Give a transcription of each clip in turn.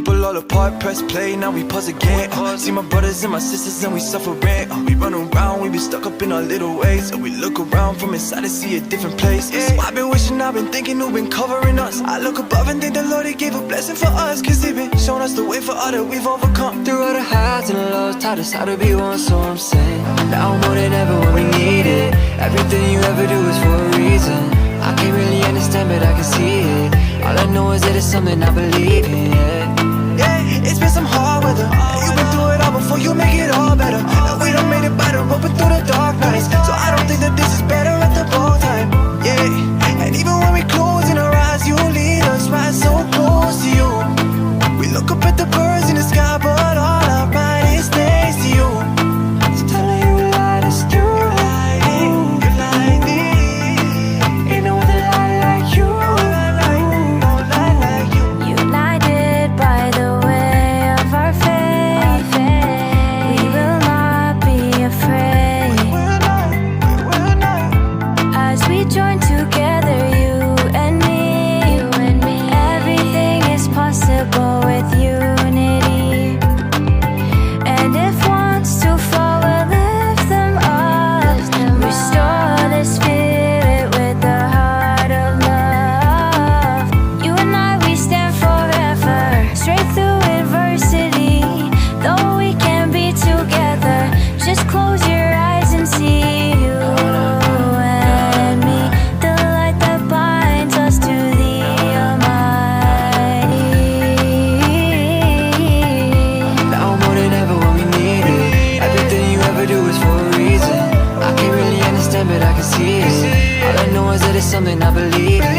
People all apart, press play, now we pause again. See my brothers and my sisters and we suffering. We run around, we be stuck up in our little ways. And we look around from inside to see a different place. So I've been wishing, I've been thinking who been covering us. I look above and think the Lord, He gave a blessing for us. Cause He been showing us the way for all that we've overcome. Through all the highs and the lows, taught us how to be one, so I'm saying now more than ever when we need it. Everything you ever do is for a reason. I can't really understand but I can see it. All I know is that it's something I believe in, yeah. It's been some hard weather. You've been through it all before you make it all better. And we done made it better, open through the dark nights. So I don't think that this is better at the wrong time, yeah. And even when we closing our eyes, you lead us right so close to you. We look up at the birds in the sky, but all our mind is next to you. So tell me you lied, it's you. You lied me. Ain't no other lie like you. No lie like you. United by the way of our faith, we will not be afraid. As we join together, you and me, everything is possible with unity. And if wants to fall, we'll lift them up. Restore the spirit with the heart of love. You and I, we stand forever, straight through adversity. Though we can't be together, just close your eyes and see you and me, the light that binds us to the Almighty. Now more than ever when we need it. Everything you ever do is for a reason. I can't really understand but I can see it. All I know is that it's something I believe in,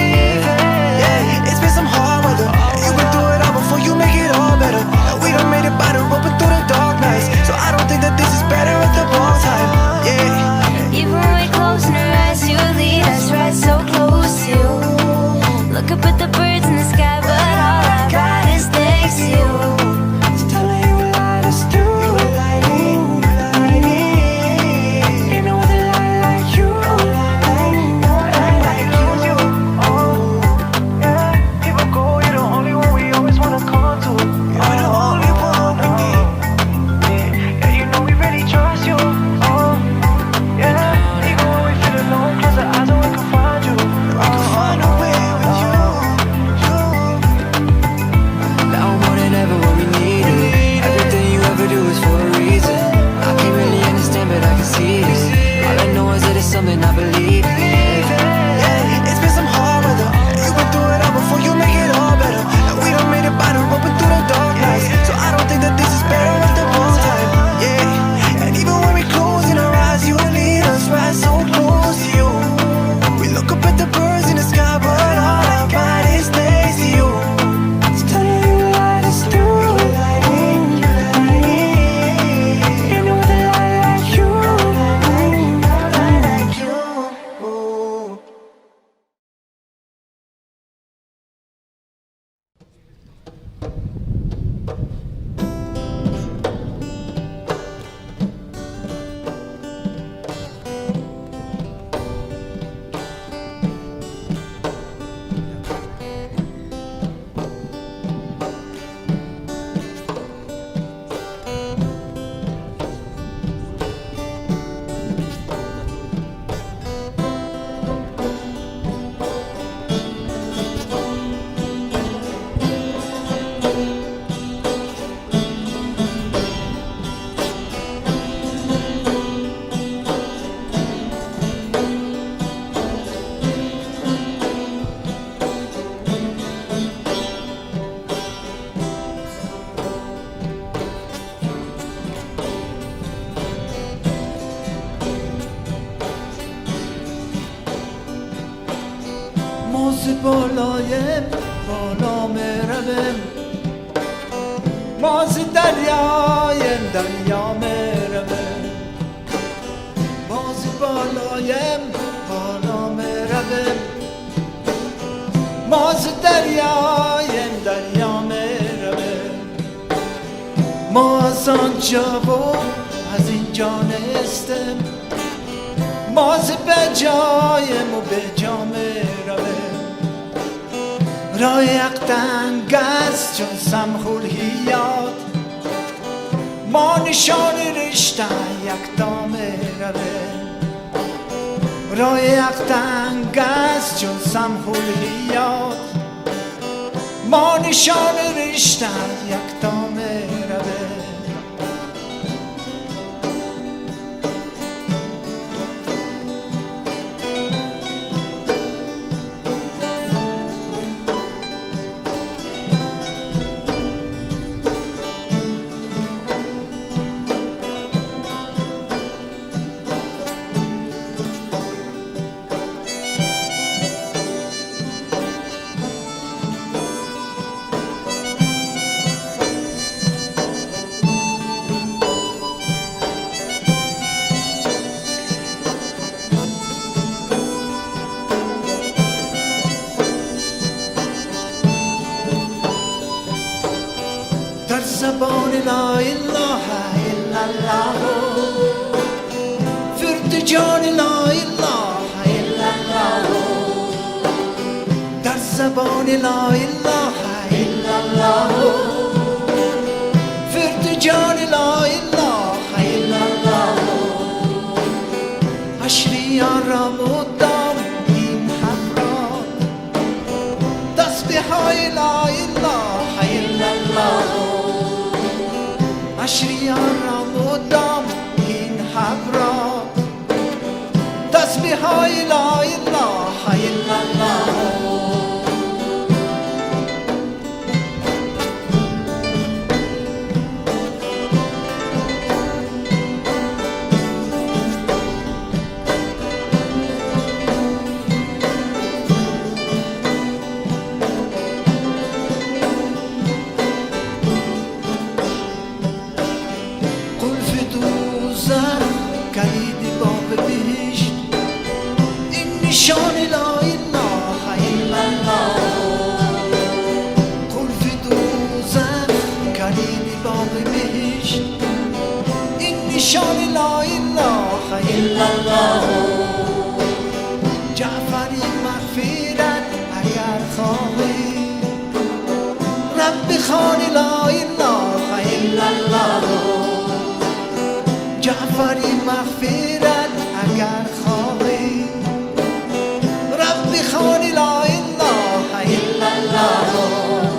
yeah. It's been some hard weather. You've been through it all before you make it all better. And we done made it better, open through the dark nights. So I don't think that this is better at the wrong time, yeah. Even when we close our eyes, you lead us right so close to you. Look up at the birds in the sky, but all I got is thanks to you. So tell me you lied, it's you. Ain't no other lie like you. No lie like you. Oh, yeah. People go, you're the only one we always wanna come to. You're the only one we need. Yeah, you know we really trust you. Oh, yeah. Even when we feel alone, close our eyes and we can find you. We can find a way with you. Now more than ever when we need it. Everything you ever do is for a reason. I can't really understand but I can see it. All I know is that it's something I believe in, yeah. It's been some hard weather. You've been through it all before you make it all better. And we done made it better, open through the dark nights. So I don't think that this is better at the wrong time, yeah. And even when we closing our eyes, you lead us right so close to you. We look up at the birds in the sky, but all I got is next to you. So tell me you lied, it's you. Ain't no other lie like you. No lie like you. موزی بالایم بالا میروم موزی دریایم دریا میروم موزی بالایم بالا میروم موزی دریایم دریا میروم ما از آنجا و از اینجا نیستم موزی به جایم و به جا میروم راه یک دنگ است چون سمخول هیاد ما نشان رشته یک دام روه راه یک دنگ است چون سمخول هیاد ما نشان رشته یک دام روه در زبان لا اله الا الله فرد جان لا اله الا الله در زبان لا اله الا الله فرد جان لا اله الا الله اشریان را مدام این حق را تسبیح های لا اله الا الله اشریان را مدام این حق را تسبیح های لا اله الا الله نشان لا اله الا الله قلف دوزن کلید باب بهشت این نشان لا اله الا الله جعفری مغفرت اگر خواهی رب خان لا اله الا الله جعفری مغفرت اگر خواهی خان لا اله الا الله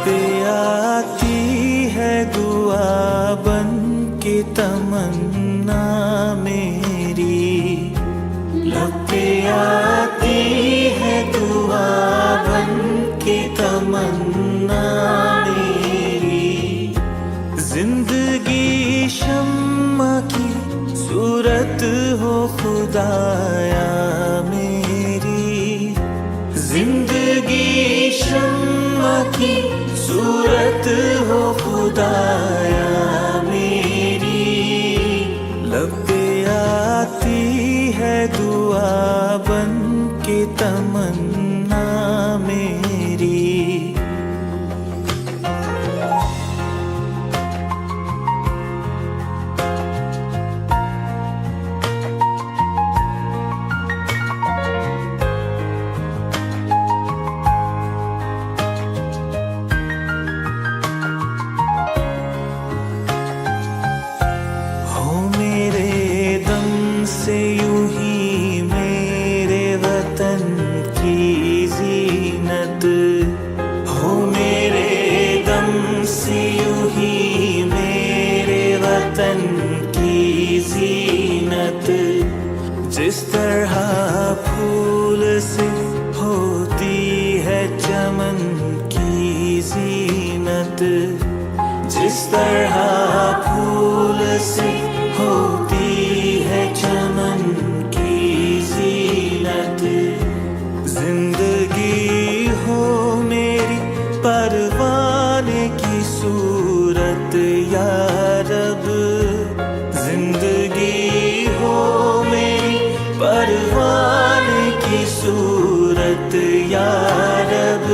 पे आती है दुआ बन के तमन्ना मेरी लब पे आती है दुआ बन के तमन्ना मेरी जिंदगी शम्मा की सूरत हो खुदाया मेरी जिंदगी शम्मा की सूरत हो खुदाया मेरी लब पे आती है दुआ बन के तमन्ना मेरी जिस तरह फूल से होती है चमन की जीनत जिस तरह फूल से होती है चमन सूरत या रब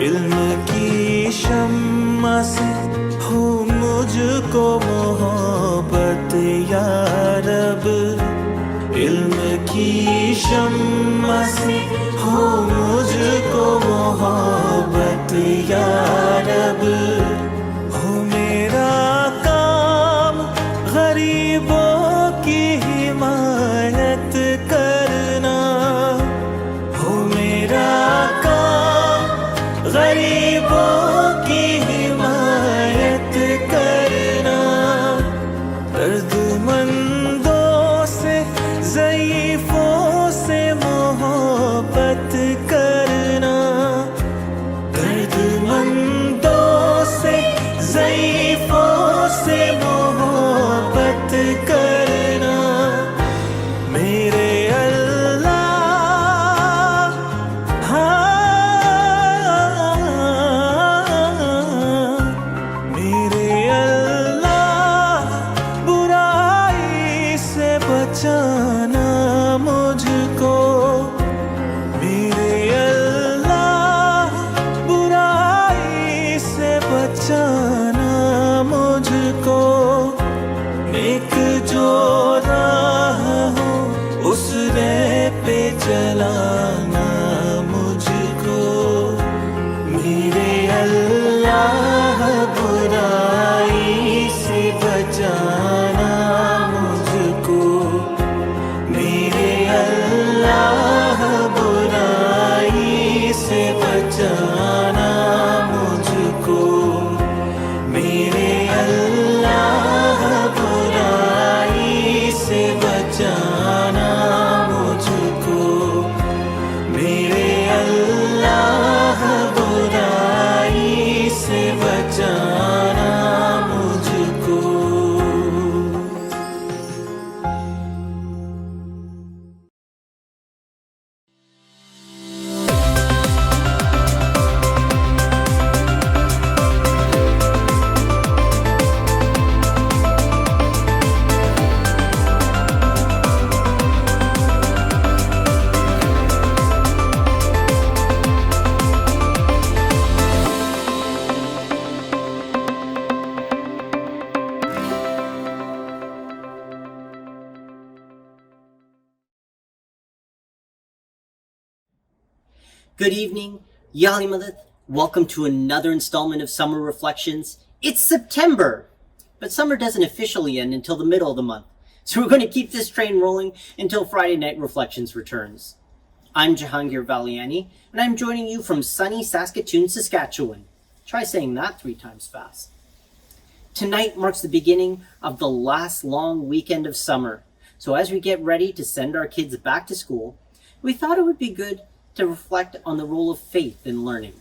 इल्म की शम्मा से हो मुझको मोहब्बत या रब इल्म की शम्मा से हो मुझको मोहब्बत या रब हो मेरा काम गरीबों की हिमायत करना हो मेरा काम गरीबों की हिमायत करना दर्दमंदों से ज़ईफ़ों से मोहब्बत करना दर्दमंदों से ज़ईफ़ों से मोहब्बत करना मेरे अल्लाह मेरे अल्लाह बुराई से बचाना मुझको मेरे अल्लाह बुराई से बचाना मुझको नेक जो राह हो उस राह पे चलाना मुझको मेरे अल्लाह बुराई से बचाना मुझको मेरे अल्लाह बुराई से बचाना मुझको मेरे अल्लाह बुराई से बचाना मुझको मेरे अल्लाह बुराई से बचाना मुझको Good evening, Yali Malith. Welcome to another installment of Summer Reflections. It's September, but summer doesn't officially end until the middle of the month, so we're going to keep this train rolling until Friday Night Reflections returns. I'm Jahangir Valiani, and I'm joining you from sunny Saskatoon, Saskatchewan. Try saying that 3 times fast. Tonight marks the beginning of the last long weekend of summer, so as we get ready to send our kids back to school, we thought it would be good to reflect on the role of faith in learning.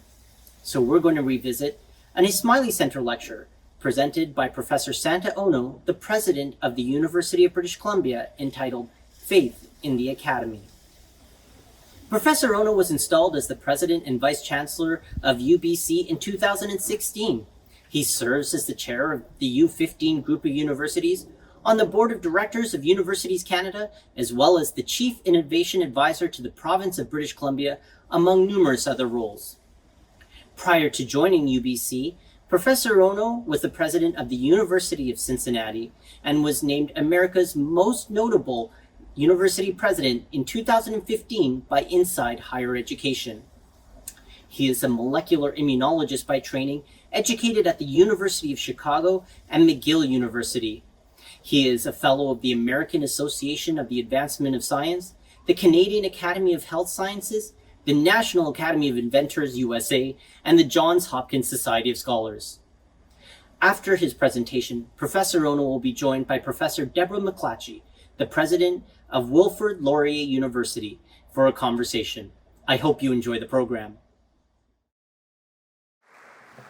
So we're going to revisit an Ismaili Centre lecture presented by Professor Santa Ono, the president of the University of British Columbia, entitled Faith in the Academy. Professor Ono was installed as the president and vice-chancellor of UBC in 2016. He serves as the chair of the U15 group of universities, on the board of directors of Universities Canada, as well as the chief innovation advisor to the province of British Columbia, among numerous other roles. Prior to joining UBC, Professor Ono was the president of the University of Cincinnati and was named America's most notable university president in 2015 by Inside Higher Education. He is a molecular immunologist by training, educated at the University of Chicago and McGill University. He is a fellow of the American Association of the Advancement of Science, the Canadian Academy of Health Sciences, the National Academy of Inventors USA, and the Johns Hopkins Society of Scholars. After his presentation, Professor Ono will be joined by Professor Deborah MacLatchy, the president of Wilfrid Laurier University, for a conversation. I hope you enjoy the program.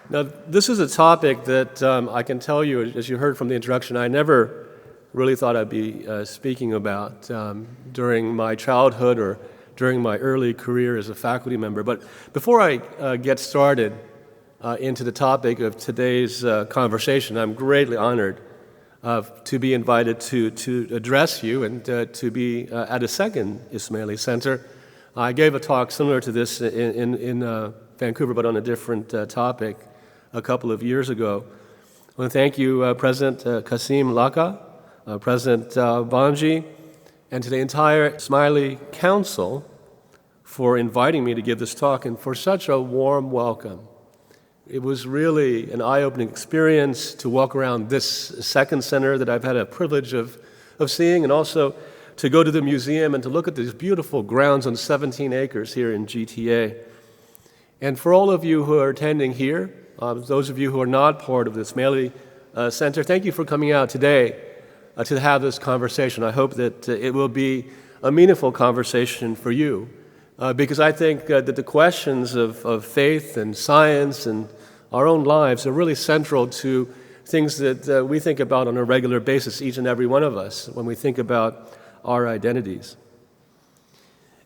Now, this is a topic that I can tell you, as you heard from the introduction, I never really thought I'd be speaking about during my childhood or during my early career as a faculty member. But before I get started into the topic of today's conversation, I'm greatly honored to be invited to address you and to be at a second Ismaili Centre. I gave a talk similar to this in Vancouver, but on a different topic a couple of years ago. I want to thank you, President Kasim Laka, President Banji, and to the entire Ismaili Council for inviting me to give this talk and for such a warm welcome. It was really an eye-opening experience to walk around this second center that I've had a privilege of seeing, and also to go to the museum and to look at these beautiful grounds on 17 acres here in GTA. And for all of you who are attending here, those of you who are not part of the Ismaili Centre, thank you for coming out today to have this conversation. I hope that it will be a meaningful conversation for you, because I think that the questions of faith and science and our own lives are really central to things that we think about on a regular basis, each and every one of us, when we think about our identities.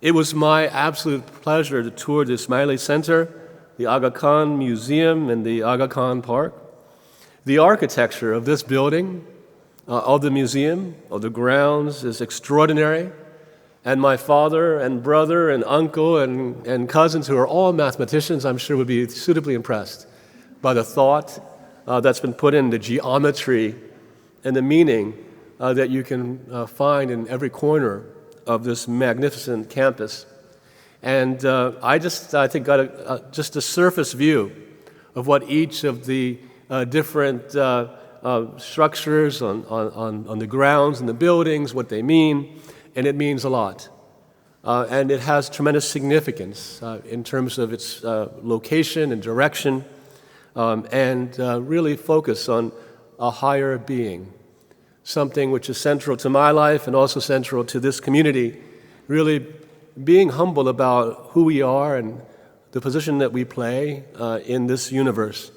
It was my absolute pleasure to tour the Ismaili Centre, the Aga Khan Museum, and the Aga Khan Park. The architecture of this building, of the museum, of the grounds, is extraordinary. And my father and brother and uncle and cousins, who are all mathematicians, I'm sure would be suitably impressed by the thought that's been put in the geometry and the meaning that you can find in every corner of this magnificent campus. And I think got just a surface view of what each of the different structures on the grounds and the buildings, what they mean, and it means a lot. And it has tremendous significance in terms of its location and direction, and really focus on a higher being, something which is central to my life and also central to this community, really being humble about who we are and the position that we play in this universe.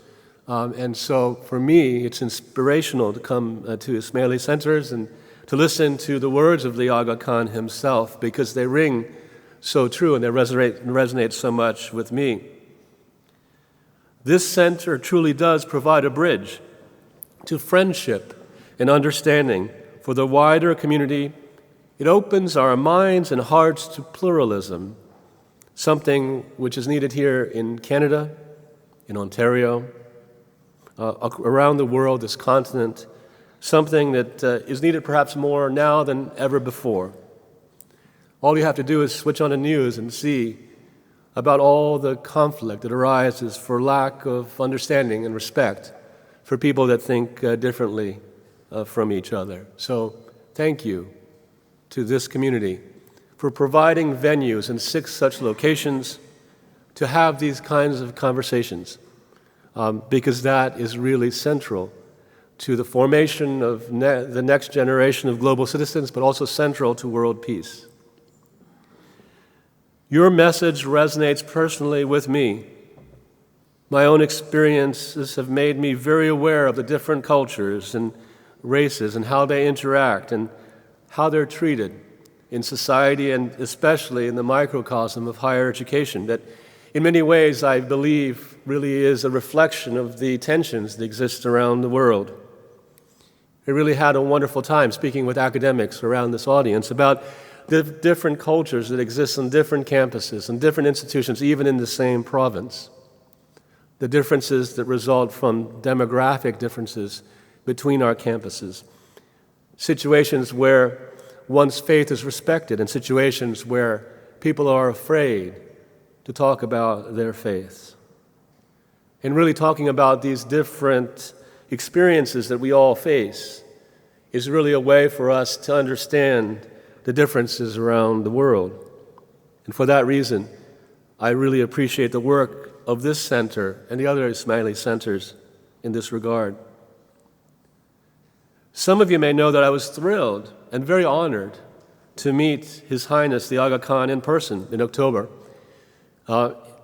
And so for me, it's inspirational to come to Ismaili centers and to listen to the words of the Aga Khan himself, because they ring so true and they resonate so much with me. This center truly does provide a bridge to friendship and understanding for the wider community. It opens our minds and hearts to pluralism, something which is needed here in Canada, in Ontario, around the world, this continent, something that is needed perhaps more now than ever before. All you have to do is switch on the news and see about all the conflict that arises for lack of understanding and respect for people that think differently from each other. So thank you to this community for providing venues in 6 such locations to have these kinds of conversations, because that is really central to the formation of the next generation of global citizens, but also central to world peace. Your message resonates personally with me. My own experiences have made me very aware of the different cultures and races and how they interact and how they're treated in society, and especially in the microcosm of higher education, that in many ways I believe really is a reflection of the tensions that exist around the world. I really had a wonderful time speaking with academics around this audience about the different cultures that exist on different campuses and different institutions, even in the same province. The differences that result from demographic differences between our campuses. Situations where one's faith is respected and situations where people are afraid to talk about their faith. And really talking about these different experiences that we all face is really a way for us to understand the differences around the world. And for that reason, I really appreciate the work of this center and the other Ismaili centers in this regard. Some of you may know that I was thrilled and very honored to meet His Highness the Aga Khan in person in October.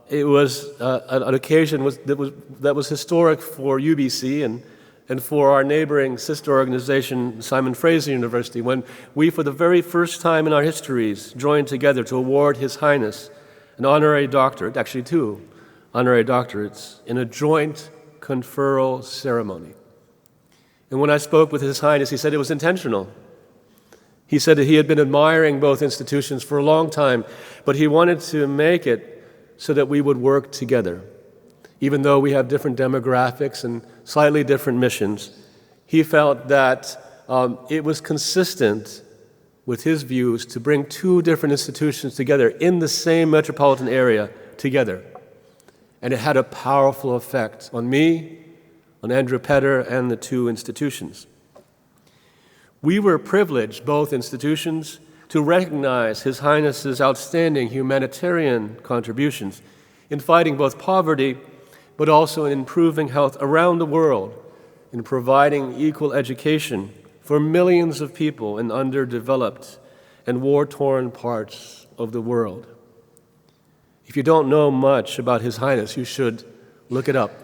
It was an occasion that was historic for UBC and for our neighboring sister organization, Simon Fraser University, when we, for the very first time in our histories, joined together to award His Highness an honorary doctorate, actually 2 honorary doctorates, in a joint conferral ceremony. And when I spoke with His Highness, he said it was intentional. He said that he had been admiring both institutions for a long time, but he wanted to make it so that we would work together. Even though we have different demographics and slightly different missions, he felt that it was consistent with his views to bring two different institutions together in the same metropolitan area together. And it had a powerful effect on me, on Andrew Petter, and the two institutions. We were privileged, both institutions, to recognize His Highness's outstanding humanitarian contributions in fighting both poverty, but also in improving health around the world, in providing equal education for millions of people in underdeveloped and war-torn parts of the world. If you don't know much about His Highness, you should look it up.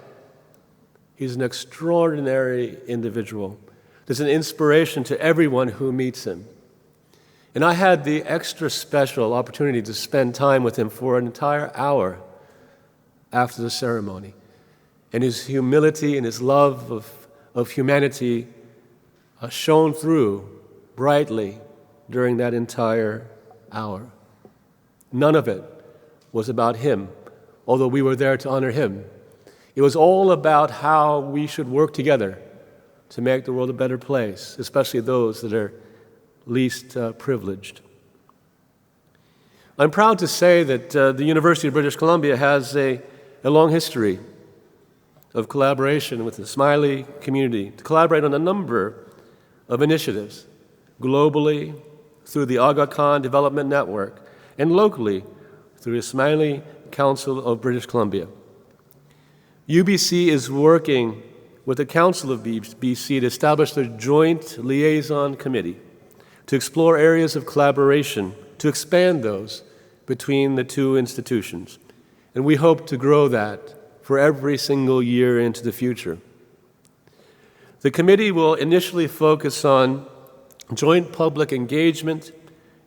He's an extraordinary individual. There's an inspiration to everyone who meets him. And I had the extra special opportunity to spend time with him for an entire hour after the ceremony. And his humility and his love of humanity shone through brightly during that entire hour. None of it was about him, although we were there to honor him. It was all about how we should work together to make the world a better place, especially those that are least privileged. I'm proud to say that the University of British Columbia has a long history of collaboration with the Ismaili community to collaborate on a number of initiatives, globally through the Aga Khan Development Network and locally through the Ismaili Council of British Columbia. UBC is working with the Council of BC to establish a joint liaison committee to explore areas of collaboration, to expand those between the two institutions. And we hope to grow that for every single year into the future. The committee will initially focus on joint public engagement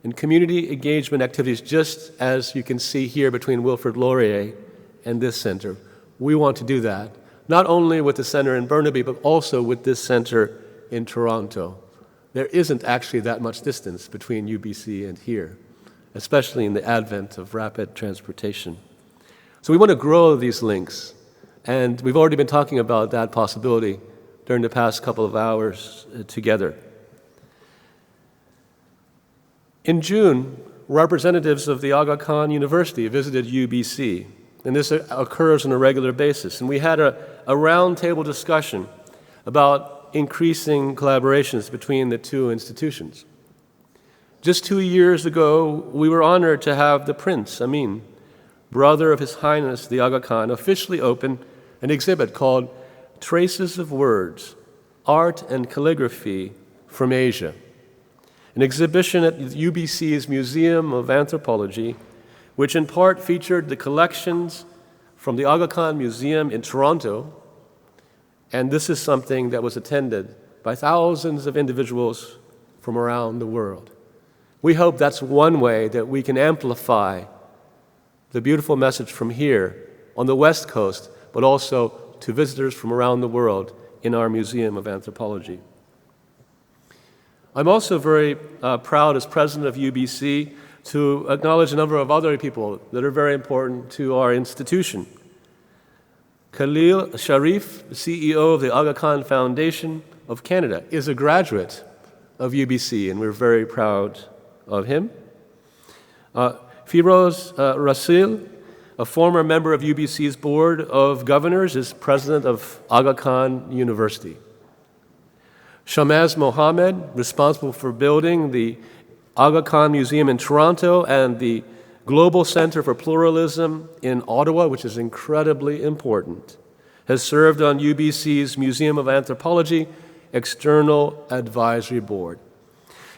and community engagement activities, just as you can see here between Wilfrid Laurier and this center. We want to do that, not only with the center in Burnaby, but also with this center in Toronto. There isn't actually that much distance between UBC and here, especially in the advent of rapid transportation. So we want to grow these links, and we've already been talking about that possibility during the past couple of hours together. In June, representatives of the Aga Khan University visited UBC, and this occurs on a regular basis. And we had a roundtable discussion about increasing collaborations between the two institutions. Just 2 years ago, we were honored to have the Prince Amin, brother of His Highness the Aga Khan, officially open an exhibit called Traces of Words, Art and Calligraphy from Asia, an exhibition at UBC's Museum of Anthropology, which in part featured the collections from the Aga Khan Museum in Toronto, and this is something that was attended by thousands of individuals from around the world. We hope that's one way that we can amplify the beautiful message from here on the West Coast, but also to visitors from around the world in our Museum of Anthropology. I'm also very proud as president of UBC to acknowledge a number of other people that are very important to our institution. Khalil Sharif, the CEO of the Aga Khan Foundation of Canada, is a graduate of UBC, and we're very proud of him. Firoz Rasil, a former member of UBC's Board of Governors, is president of Aga Khan University. Shamaz Mohammed, responsible for building the Aga Khan Museum in Toronto and the Global Centre for Pluralism in Ottawa, which is incredibly important, has served on UBC's Museum of Anthropology External Advisory Board.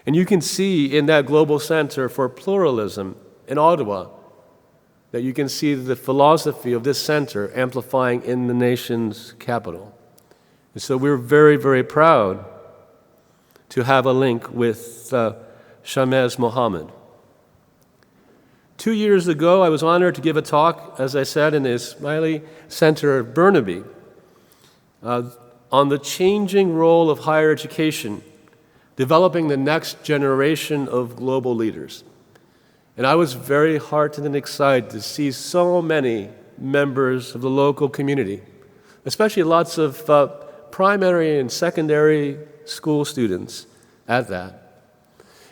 And you can see in that Global Centre for Pluralism in Ottawa that you can see the philosophy of this center amplifying in the nation's capital. And so we're very, very proud to have a link with Shamaz Mohammed. 2 years ago, I was honored to give a talk, as I said, in the Ismaili Centre of Burnaby. on the changing role of higher education, developing the next generation of global leaders. And I was very heartened and excited to see so many members of the local community, especially lots of primary and secondary school students at that.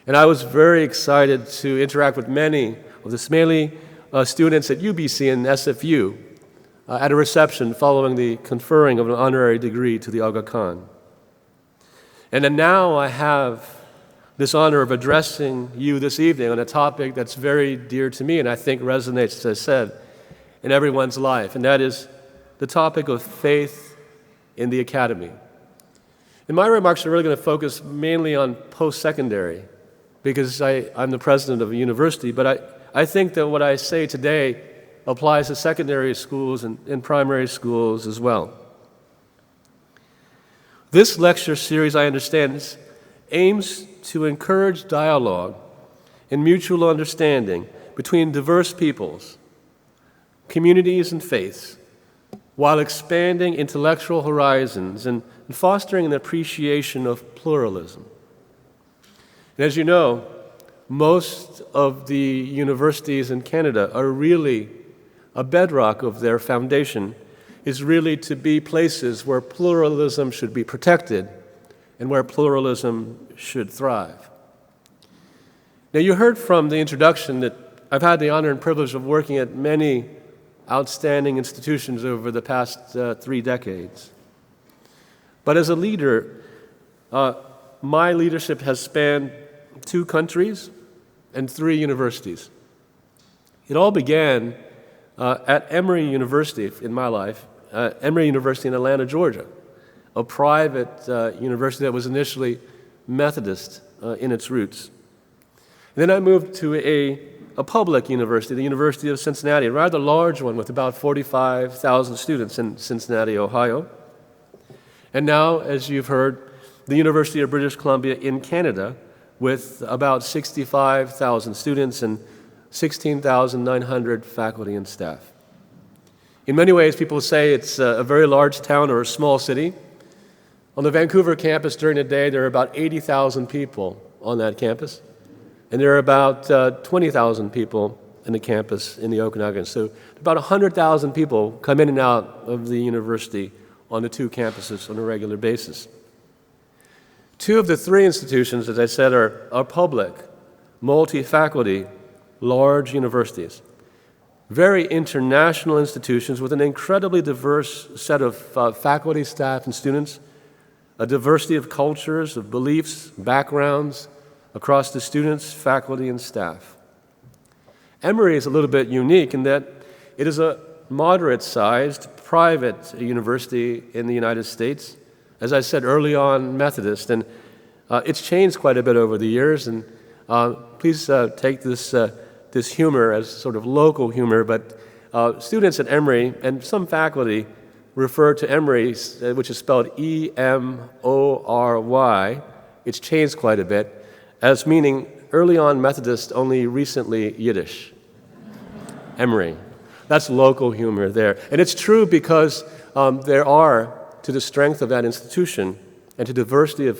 And I was very excited to interact with many of the Ismaili students at UBC and SFU at a reception following the conferring of an honorary degree to the Aga Khan. And then now I have this honor of addressing you this evening on a topic that's very dear to me and I think resonates, as I said, in everyone's life, and that is the topic of faith in the academy. And my remarks are really going to focus mainly on post-secondary because I'm the president of a university, but I think that what I say today applies to secondary schools and primary schools as well. This lecture series, I understand, aims to encourage dialogue and mutual understanding between diverse peoples, communities, and faiths, while expanding intellectual horizons and fostering an appreciation of pluralism. And as you know, most of the universities in Canada are really a bedrock of their foundation is really to be places where pluralism should be protected and where pluralism should thrive. Now, you heard from the introduction that I've had the honor and privilege of working at many outstanding institutions over the past 3 decades. But as a leader, my leadership has spanned 2 countries and 3 universities. It all began at Emory University in my life, Emory University in Atlanta, Georgia, a private university that was initially Methodist in its roots. And then I moved to a public university, the University of Cincinnati, a rather large one with about 45,000 students in Cincinnati, Ohio. And now, as you've heard, the University of British Columbia in Canada with about 65,000 students and 16,900 faculty and staff. In many ways, people say it's a very large town or a small city. On the Vancouver campus during the day, there are about 80,000 people on that campus, and there are about 20,000 people in the campus in the Okanagan. So about 100,000 people come in and out of the university on the 2 campuses on a regular basis. 2 of the 3 institutions, as I said, are public, multi-faculty, large universities. Very international institutions with an incredibly diverse set of faculty, staff, and students, a diversity of cultures, of beliefs, backgrounds across the students, faculty, and staff. Emory is a little bit unique in that it is a moderate-sized private university in the United States. As I said early on, Methodist, and it's changed quite a bit over the years, and please take this humor as sort of local humor, but students at Emory and some faculty refer to Emory, which is spelled E-M-O-R-Y, it's changed quite a bit, as meaning early on Methodist, only recently Yiddish. Emory. That's local humor there. And it's true because there are, to the strength of that institution and to diversity of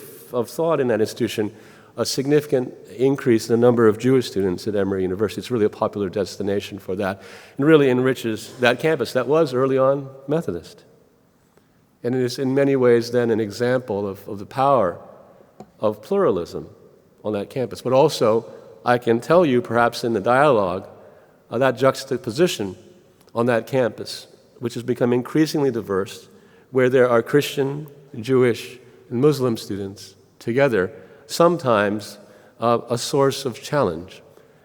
thought in that institution, a significant increase in the number of Jewish students at Emory University. It's really a popular destination for that and really enriches that campus that was early on Methodist. And it is in many ways then an example of the power of pluralism on that campus. But also, I can tell you perhaps in the dialogue, that juxtaposition on that campus, which has become increasingly diverse, where there are Christian, Jewish, and Muslim students together, sometimes a source of challenge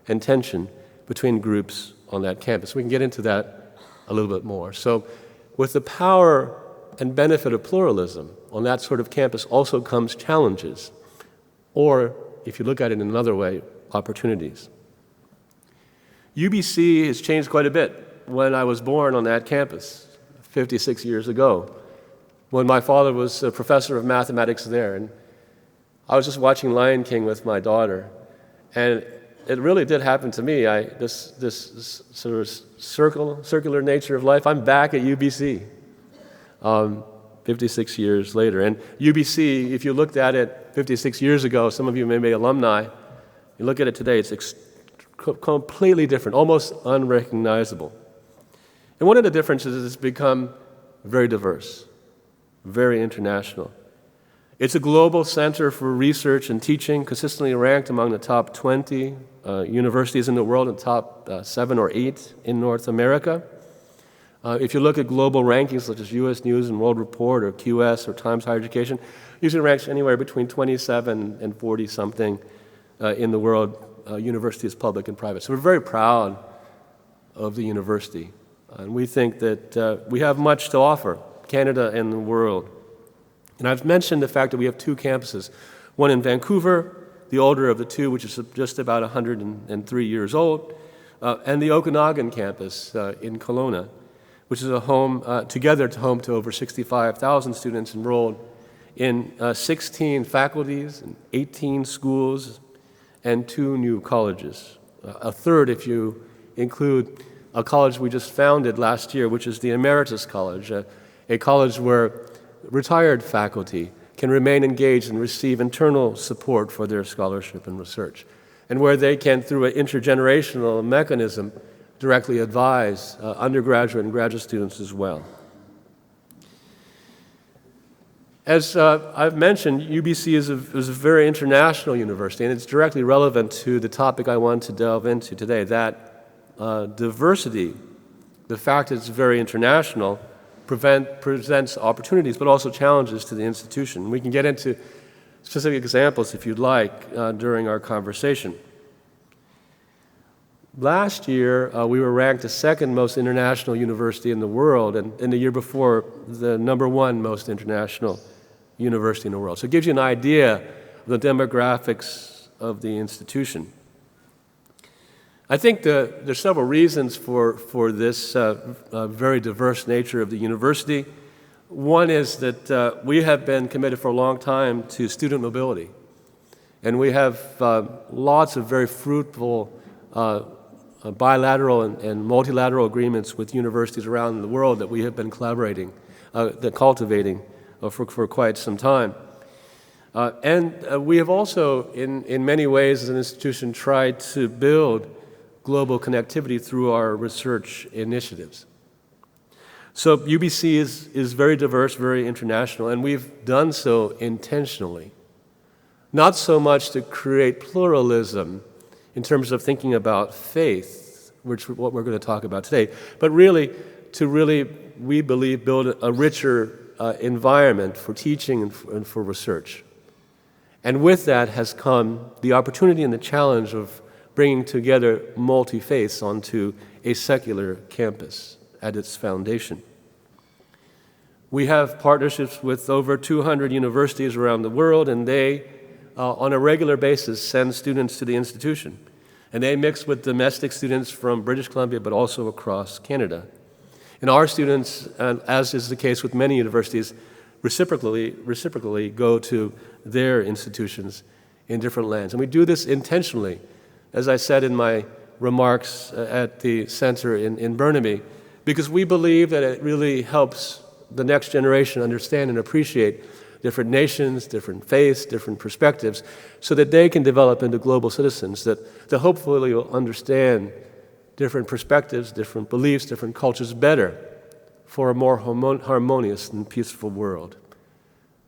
and tension between groups on that campus. We can get into that a little bit more. So with the power and benefit of pluralism on that sort of campus also comes challenges, or if you look at it in another way, opportunities. UBC has changed quite a bit. When I was born on that campus 56 years ago, when my father was a professor of mathematics there, and I was just watching Lion King with my daughter, and it really did happen to me. This sort of circular nature of life. I'm back at UBC 56 years later. And UBC, if you looked at it 56 years ago, some of you may be alumni, you look at it today, it's completely different, almost unrecognizable. And one of the differences is it's become very diverse, very international. It's a global center for research and teaching, consistently ranked among the top 20 universities in the world and top 7 or 8 in North America. If you look at global rankings such as U.S. News and World Report or QS or Times Higher Education, usually ranks anywhere between 27 and 40-something in the world, universities, public and private. So we're very proud of the university. And we think that we have much to offer Canada and the world. And I've mentioned the fact that we have 2 campuses, one in Vancouver, the older of the 2, which is just about 103 years old, and the Okanagan campus in Kelowna, which is a home, together home to over 65,000 students enrolled in 16 faculties, and 18 schools, and 2 new colleges. A third if you include a college we just founded last year, which is the Emeritus College, a college where retired faculty can remain engaged and receive internal support for their scholarship and research, and where they can, through an intergenerational mechanism, directly advise undergraduate and graduate students as well. As I've mentioned, UBC is a very international university, and it's directly relevant to the topic I want to delve into today, that diversity, the fact that it's very international, presents opportunities but also challenges to the institution. We can get into specific examples if you'd like during our conversation. Last year, we were ranked the 2nd most international university in the world, and the year before, the #1 most international university in the world. So it gives you an idea of the demographics of the institution. I think there's several reasons for this very diverse nature of the university. One is that we have been committed for a long time to student mobility, and we have lots of very fruitful bilateral and multilateral agreements with universities around the world that we have been cultivating for quite some time. And we have also, in many ways as an institution, tried to build global connectivity through our research initiatives. So UBC is very diverse, very international, and we've done so intentionally. Not so much to create pluralism in terms of thinking about faith, which is what we're going to talk about today, but really to we believe, build a richer environment for teaching and for research. And with that has come the opportunity and the challenge of bringing together multi-faiths onto a secular campus at its foundation. We have partnerships with over 200 universities around the world, and they, on a regular basis, send students to the institution. And they mix with domestic students from British Columbia, but also across Canada. And our students, as is the case with many universities, reciprocally go to their institutions in different lands. And we do this intentionally. As I said in my remarks at the center in Burnaby, because we believe that it really helps the next generation understand and appreciate different nations, different faiths, different perspectives, so that they can develop into global citizens that hopefully will understand different perspectives, different beliefs, different cultures better for a more harmonious and peaceful world.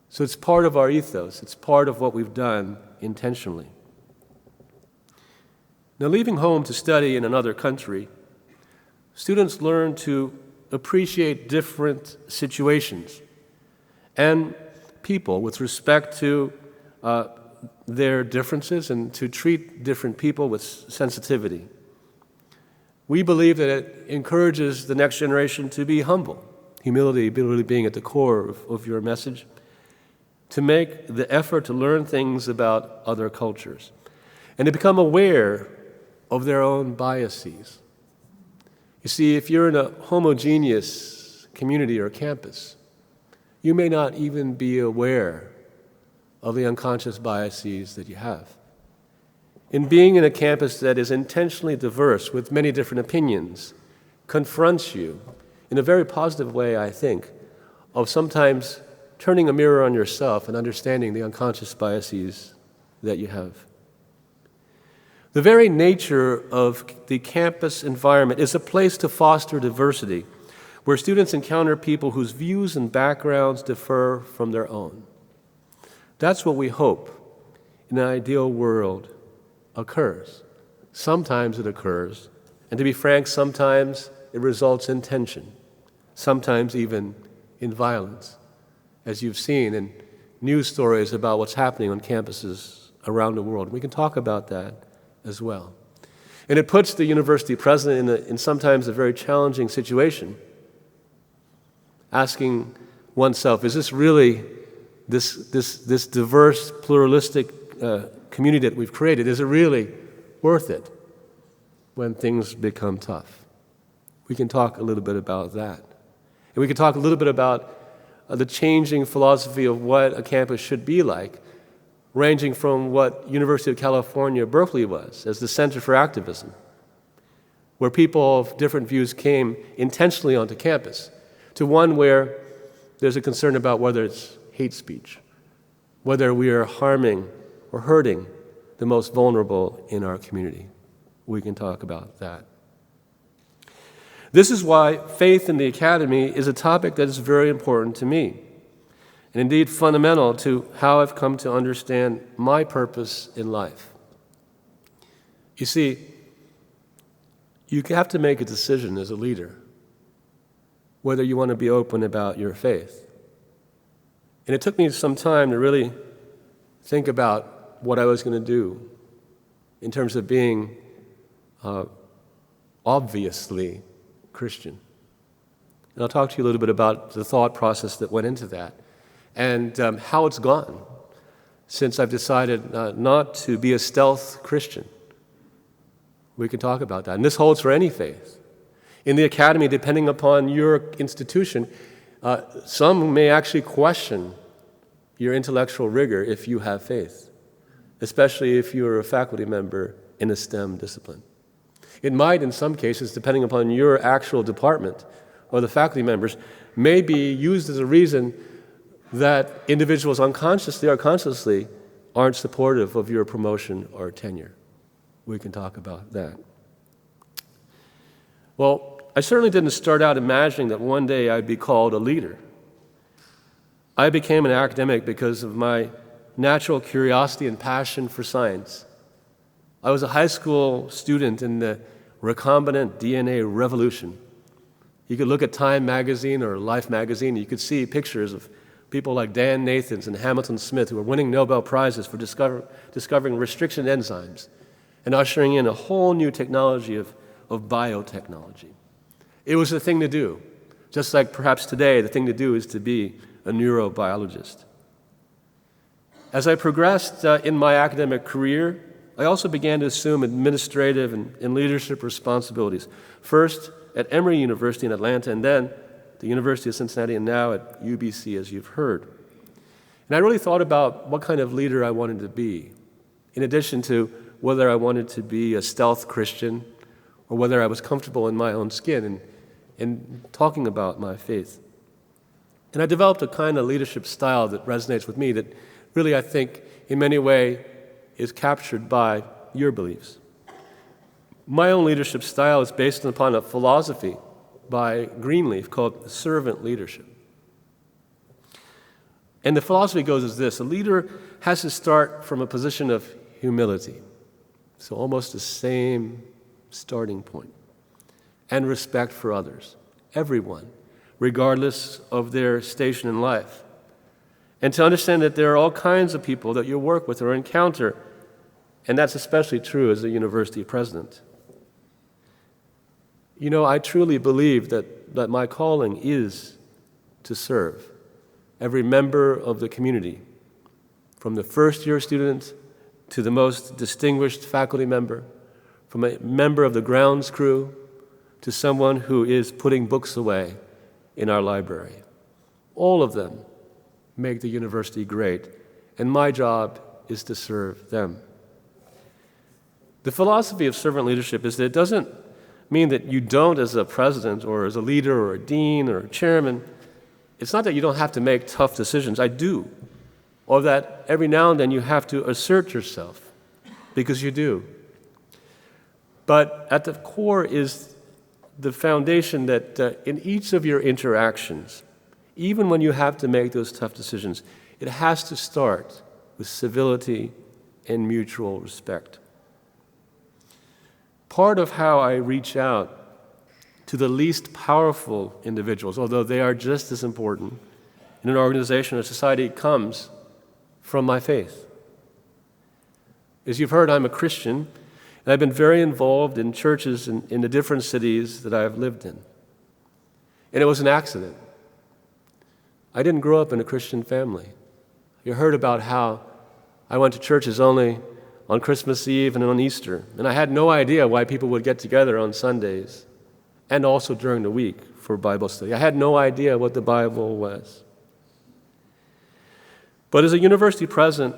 So it's part of our ethos. It's part of what we've done intentionally. Now, leaving home to study in another country, students learn to appreciate different situations and people with respect to their differences and to treat different people with sensitivity. We believe that it encourages the next generation to be humble, humility really being at the core of your message, to make the effort to learn things about other cultures, and to become aware of their own biases. You see, if you're in a homogeneous community or campus, you may not even be aware of the unconscious biases that you have. In being in a campus that is intentionally diverse with many different opinions, confronts you in a very positive way, I think, of sometimes turning a mirror on yourself and understanding the unconscious biases that you have. The very nature of the campus environment is a place to foster diversity, where students encounter people whose views and backgrounds differ from their own. That's what we hope in an ideal world occurs. Sometimes it occurs, and to be frank, sometimes it results in tension, sometimes even in violence, as you've seen in news stories about what's happening on campuses around the world. We can talk about that as well. And it puts the university president in sometimes a very challenging situation, asking oneself, is this really this diverse, pluralistic community that we've created, is it really worth it when things become tough? We can talk a little bit about that. And we can talk a little bit about the changing philosophy of what a campus should be like, ranging from what University of California, Berkeley was, as the Center for Activism, where people of different views came intentionally onto campus, to one where there's a concern about whether it's hate speech, whether we are harming or hurting the most vulnerable in our community. We can talk about that. This is why faith in the academy is a topic that is very important to me, and indeed fundamental to how I've come to understand my purpose in life. You see, you have to make a decision as a leader whether you want to be open about your faith. And it took me some time to really think about what I was going to do in terms of being obviously Christian. And I'll talk to you a little bit about the thought process that went into that and how it's gone since I've decided not to be a stealth Christian. We can talk about that. And this holds for any faith. In the academy, depending upon your institution, some may actually question your intellectual rigor if you have faith, especially if you're a faculty member in a STEM discipline. It might, in some cases, depending upon your actual department or the faculty members, may be used as a reason that individuals unconsciously or consciously aren't supportive of your promotion or tenure. We can talk about that. Well, I certainly didn't start out imagining that one day I'd be called a leader. I became an academic because of my natural curiosity and passion for science. I was a high school student in the recombinant DNA revolution. You could look at Time magazine or Life magazine, and you could see pictures of people like Dan Nathans and Hamilton Smith who were winning Nobel Prizes for discovering restriction enzymes and ushering in a whole new technology of biotechnology. It was the thing to do. Just like perhaps today, the thing to do is to be a neurobiologist. As I progressed in my academic career, I also began to assume administrative and leadership responsibilities, first at Emory University in Atlanta, and then the University of Cincinnati, and now at UBC, as you've heard. And I really thought about what kind of leader I wanted to be, in addition to whether I wanted to be a stealth Christian or whether I was comfortable in my own skin and talking about my faith. And I developed a kind of leadership style that resonates with me that really, I think, in many ways, is captured by your beliefs. My own leadership style is based upon a philosophy by Greenleaf called servant leadership. And the philosophy goes as this: a leader has to start from a position of humility, so almost the same starting point, and respect for others, everyone, regardless of their station in life. And to understand that there are all kinds of people that you work with or encounter, and that's especially true as a university president. You know, I truly believe that my calling is to serve every member of the community, from the first-year student to the most distinguished faculty member, from a member of the grounds crew to someone who is putting books away in our library. All of them make the university great, and my job is to serve them. The philosophy of servant leadership is that it doesn't mean that you don't, as a president or as a leader or a dean or a chairman, it's not that you don't have to make tough decisions. I do. Or that every now and then you have to assert yourself, because you do. But at the core is the foundation that in each of your interactions, even when you have to make those tough decisions, it has to start with civility and mutual respect. Part of how I reach out to the least powerful individuals, although they are just as important in an organization or society, comes from my faith. As you've heard, I'm a Christian, and I've been very involved in churches in the different cities that I've lived in. And it was an accident. I didn't grow up in a Christian family. You heard about how I went to churches only on Christmas Eve and on Easter, and I had no idea why people would get together on Sundays and also during the week for Bible study. I had no idea what the Bible was. But as a university president,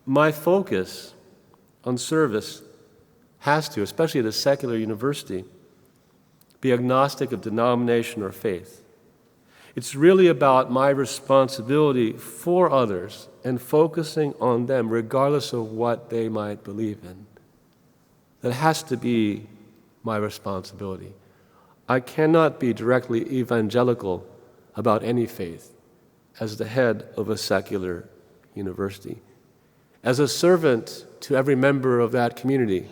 my focus on service has to, especially at a secular university, be agnostic of denomination or faith. It's really about my responsibility for others and focusing on them regardless of what they might believe in. That has to be my responsibility. I cannot be directly evangelical about any faith as the head of a secular university. As a servant to every member of that community,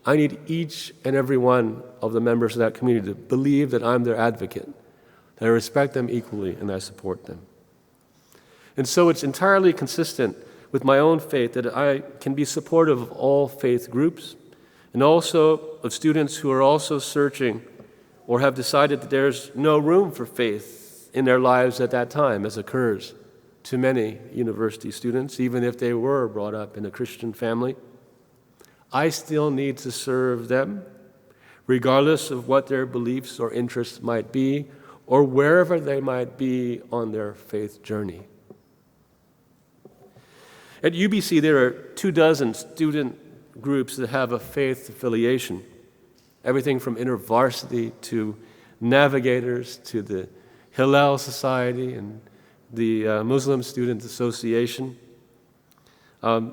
I need each and every one of the members of that community to believe that I'm their advocate, that I respect them equally and I support them. And so it's entirely consistent with my own faith that I can be supportive of all faith groups and also of students who are also searching or have decided that there's no room for faith in their lives at that time, as occurs to many university students, even if they were brought up in a Christian family. I still need to serve them, regardless of what their beliefs or interests might be, or wherever they might be on their faith journey. At UBC, there are 24 student groups that have a faith affiliation, everything from InterVarsity to Navigators to the Hillel Society and the Muslim Student Association. And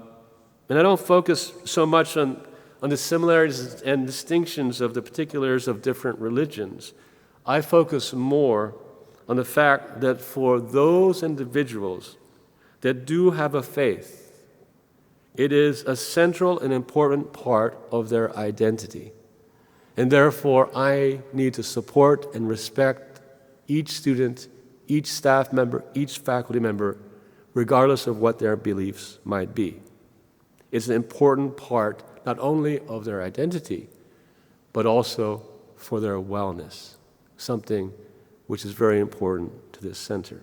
I don't focus so much on the similarities and distinctions of the particulars of different religions. I focus more on the fact that for those individuals that do have a faith, it is a central and important part of their identity. And therefore, I need to support and respect each student, each staff member, each faculty member, regardless of what their beliefs might be. It's an important part not only of their identity, but also for their wellness, something which is very important to this center.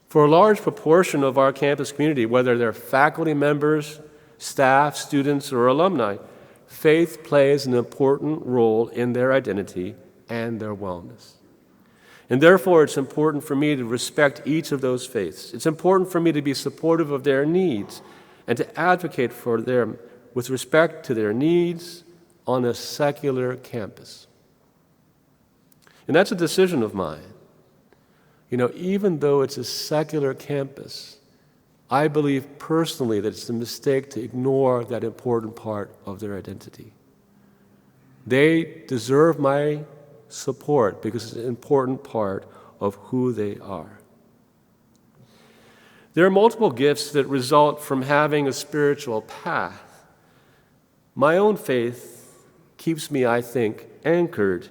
For a large proportion of our campus community, whether they're faculty members, staff, students, or alumni, faith plays an important role in their identity and their wellness. And therefore, it's important for me to respect each of those faiths. It's important for me to be supportive of their needs and to advocate for them with respect to their needs on a secular campus. And that's a decision of mine. You know, even though it's a secular campus, I believe personally that it's a mistake to ignore that important part of their identity. They deserve my support because it's an important part of who they are. There are multiple gifts that result from having a spiritual path. My own faith keeps me, I think, anchored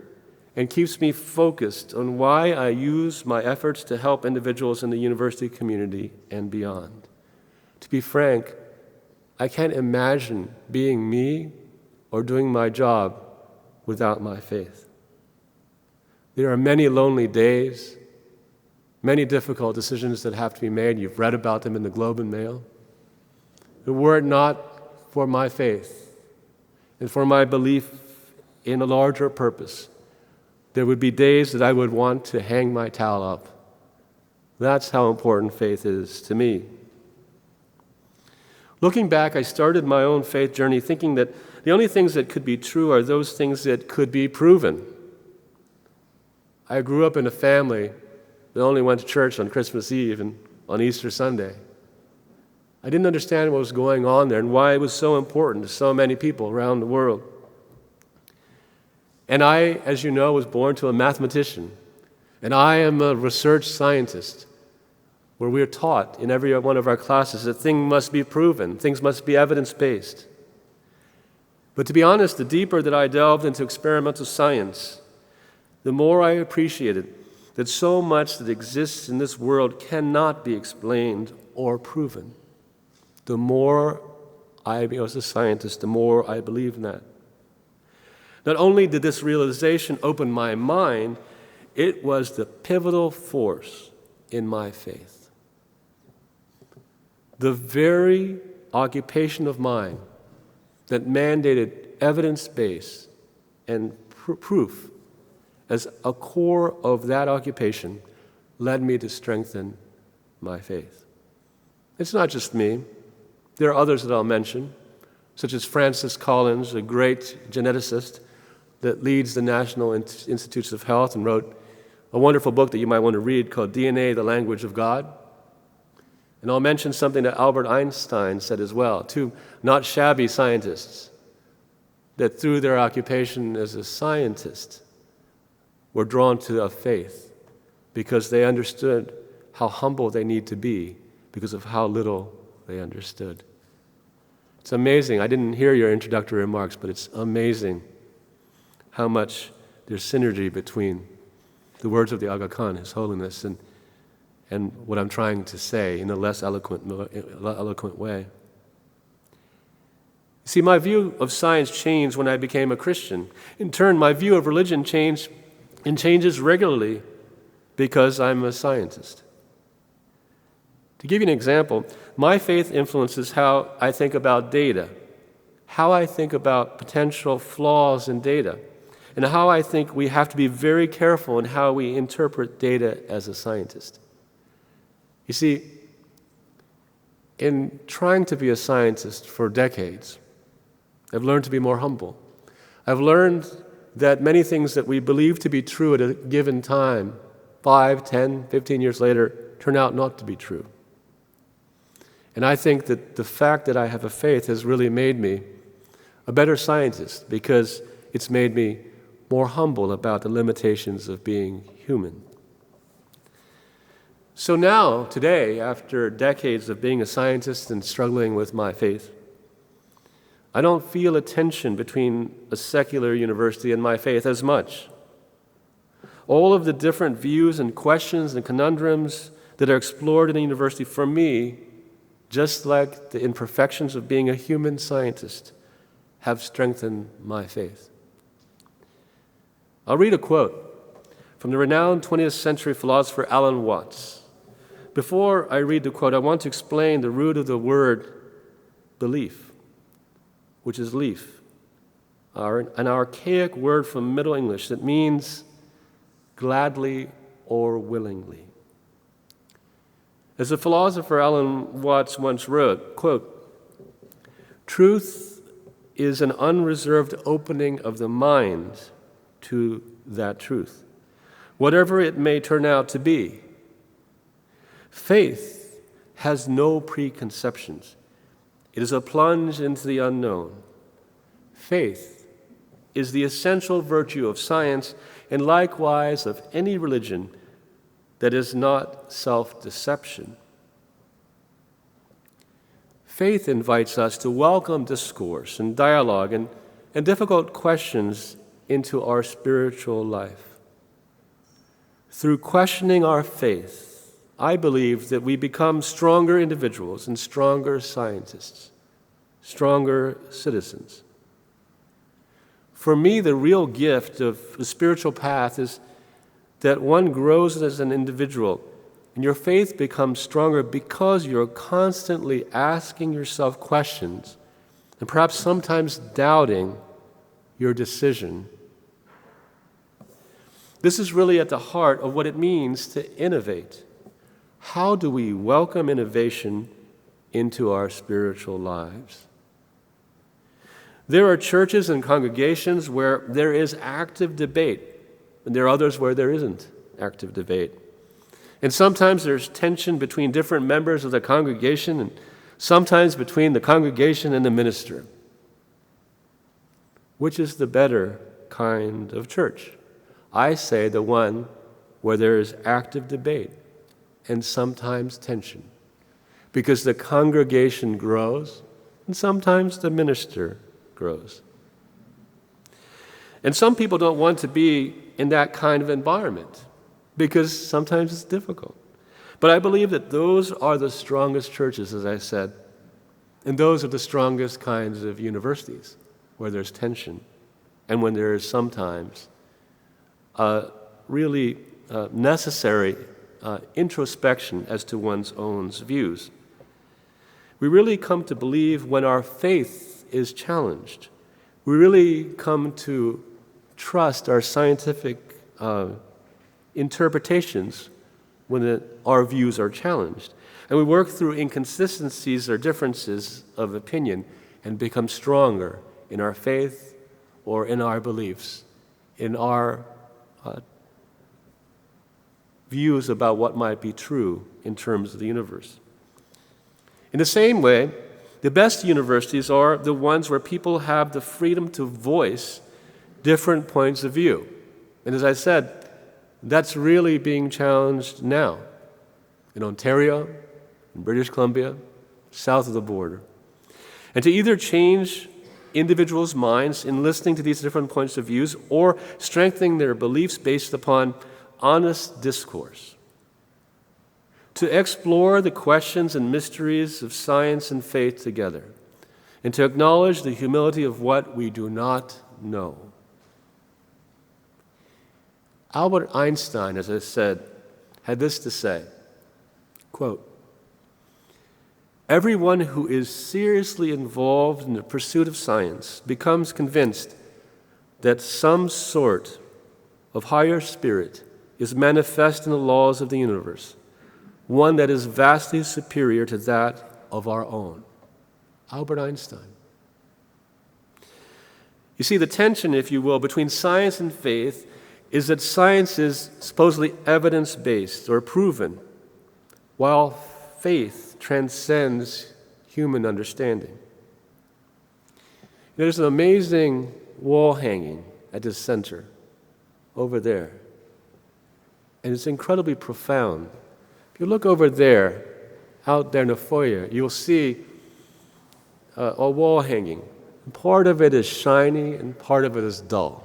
and keeps me focused on why I use my efforts to help individuals in the university community and beyond. To be frank, I can't imagine being me or doing my job without my faith. There are many lonely days, many difficult decisions that have to be made. You've read about them in the Globe and Mail. Were it not for my faith and for my belief in a larger purpose, there would be days that I would want to hang my towel up. That's how important faith is to me. Looking back, I started my own faith journey thinking that the only things that could be true are those things that could be proven. I grew up in a family that only went to church on Christmas Eve and on Easter Sunday. I didn't understand what was going on there and why it was so important to so many people around the world. And I, as you know, was born to a mathematician, and I am a research scientist, where we are taught in every one of our classes that things must be proven, things must be evidence-based. But to be honest, the deeper that I delved into experimental science, the more I appreciated that so much that exists in this world cannot be explained or proven. The more I, as a scientist, the more I believe in that. Not only did this realization open my mind, it was the pivotal force in my faith. The very occupation of mine that mandated evidence-based and proof as a core of that occupation led me to strengthen my faith. It's not just me. There are others that I'll mention, such as Francis Collins, a great geneticist that leads the National Institutes of Health and wrote a wonderful book that you might want to read called DNA, the Language of God. And I'll mention something that Albert Einstein said as well, two not shabby scientists that through their occupation as a scientist were drawn to a faith because they understood how humble they need to be because of how little they understood. It's amazing. I didn't hear your introductory remarks, but it's amazing how much there's synergy between the words of the Aga Khan, His Holiness, and what I'm trying to say in a less eloquent way. See, my view of science changed when I became a Christian. In turn, my view of religion changed and changes regularly because I'm a scientist. To give you an example, my faith influences how I think about data, how I think about potential flaws in data, and how I think we have to be very careful in how we interpret data as a scientist. You see, in trying to be a scientist for decades, I've learned to be more humble. I've learned that many things that we believe to be true at a given time, 5, 10, 15 years later, turn out not to be true. And I think that the fact that I have a faith has really made me a better scientist because it's made me more humble about the limitations of being human. So now, today, after decades of being a scientist and struggling with my faith, I don't feel a tension between a secular university and my faith as much. All of the different views and questions and conundrums that are explored in a university, for me, just like the imperfections of being a human scientist, have strengthened my faith. I'll read a quote from the renowned 20th century philosopher Alan Watts. Before I read the quote, I want to explain the root of the word belief, which is leaf, an archaic word from Middle English that means gladly or willingly. As the philosopher Alan Watts once wrote, quote, "Truth is an unreserved opening of the mind to that truth, whatever it may turn out to be. Faith has no preconceptions. It is a plunge into the unknown. Faith is the essential virtue of science and likewise of any religion that is not self-deception. Faith invites us to welcome discourse and dialogue and difficult questions into our spiritual life. Through questioning our faith, I believe that we become stronger individuals and stronger scientists, stronger citizens. For me, the real gift of the spiritual path is that one grows as an individual and your faith becomes stronger because you're constantly asking yourself questions and perhaps sometimes doubting your decision. This is really at the heart of what it means to innovate. How do we welcome innovation into our spiritual lives? There are churches and congregations where there is active debate, and there are others where there isn't active debate. And sometimes there's tension between different members of the congregation, and sometimes between the congregation and the minister. Which is the better kind of church? I say the one where there is active debate and sometimes tension, because the congregation grows and sometimes the minister grows. And some people don't want to be in that kind of environment because sometimes it's difficult. But I believe that those are the strongest churches, as I said, and those are the strongest kinds of universities, where there's tension and when there is sometimes really necessary introspection as to one's own views. We really come to believe when our faith is challenged. We really come to trust our scientific interpretations when our views are challenged. And we work through inconsistencies or differences of opinion and become stronger in our faith or in our beliefs, in our views about what might be true in terms of the universe. In the same way, the best universities are the ones where people have the freedom to voice different points of view. And as I said, that's really being challenged now in Ontario, in British Columbia, south of the border. And to either change individuals' minds in listening to these different points of views or strengthening their beliefs based upon honest discourse. To explore the questions and mysteries of science and faith together, and to acknowledge the humility of what we do not know. Albert Einstein, as I said, had this to say, quote, "Everyone who is seriously involved in the pursuit of science becomes convinced that some sort of higher spirit is manifest in the laws of the universe, one that is vastly superior to that of our own." Albert Einstein. You see, the tension, if you will, between science and faith is that science is supposedly evidence-based or proven, while faith transcends human understanding. There's an amazing wall hanging at this center over there, and it's incredibly profound. If you look over there, out there in the foyer, you'll see a wall hanging. Part of it is shiny and part of it is dull.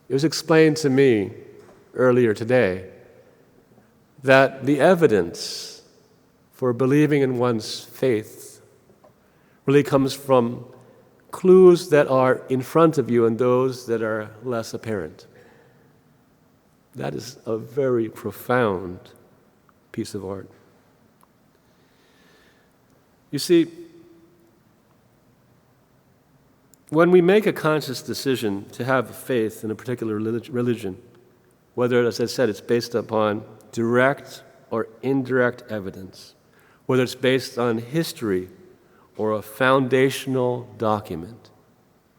It was explained to me earlier today that the evidence for believing in one's faith really comes from clues that are in front of you and those that are less apparent. That is a very profound piece of art. You see, when we make a conscious decision to have faith in a particular religion, whether, as I said, it's based upon direct or indirect evidence, whether it's based on history or a foundational document,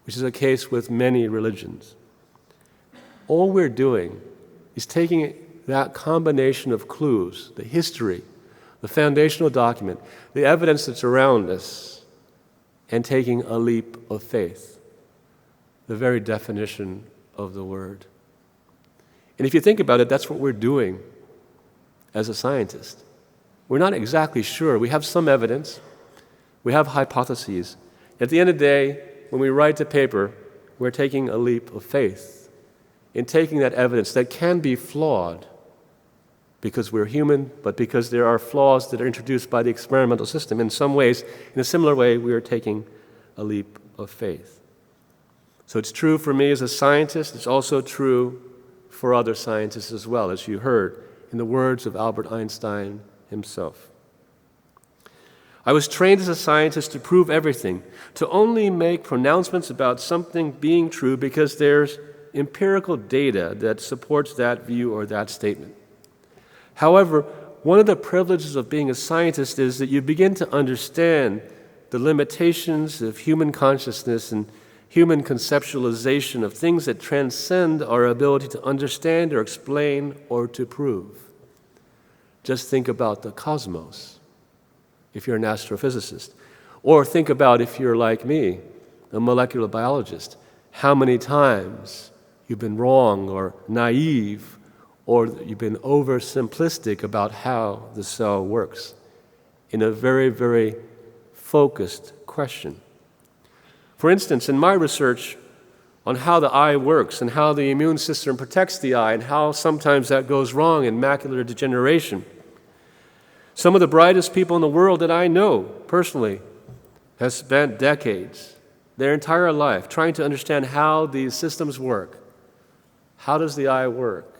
which is the case with many religions, all we're doing is taking that combination of clues, the history, the foundational document, the evidence that's around us, and taking a leap of faith, the very definition of the word. And if you think about it, that's what we're doing as a scientist. We're not exactly sure. We have some evidence. We have hypotheses. At the end of the day, when we write to paper, we're taking a leap of faith in taking that evidence that can be flawed because we're human, but because there are flaws that are introduced by the experimental system. In some ways, in a similar way, we are taking a leap of faith. So it's true for me as a scientist. It's also true for other scientists as well, as you heard in the words of Albert Einstein himself. I was trained as a scientist to prove everything, to only make pronouncements about something being true because there's empirical data that supports that view or that statement. However, one of the privileges of being a scientist is that you begin to understand the limitations of human consciousness and human conceptualization of things that transcend our ability to understand or explain or to prove. Just think about the cosmos, if you're an astrophysicist. Or think about, if you're like me, a molecular biologist, how many times you've been wrong or naive or you've been oversimplistic about how the cell works in a very, very focused question. For instance, in my research on how the eye works and how the immune system protects the eye and how sometimes that goes wrong in macular degeneration, some of the brightest people in the world that I know personally have spent decades, their entire life, trying to understand how these systems work. How does the eye work?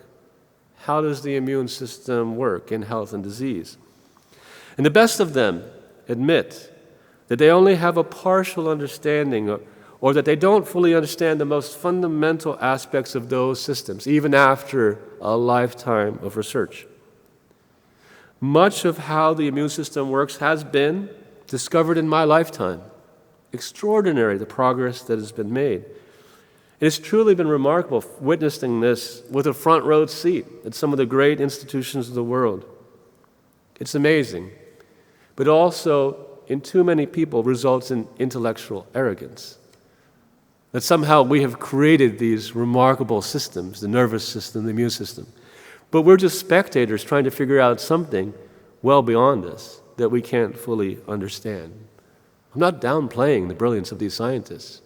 How does the immune system work in health and disease? And the best of them admit that they only have a partial understanding or that they don't fully understand the most fundamental aspects of those systems, even after a lifetime of research. Much of how the immune system works has been discovered in my lifetime. Extraordinary, the progress that has been made. It's truly been remarkable witnessing this with a front row seat at some of the great institutions of the world. It's amazing, but also in too many people results in intellectual arrogance. That somehow we have created these remarkable systems, the nervous system, the immune system. But we're just spectators trying to figure out something well beyond us that we can't fully understand. I'm not downplaying the brilliance of these scientists.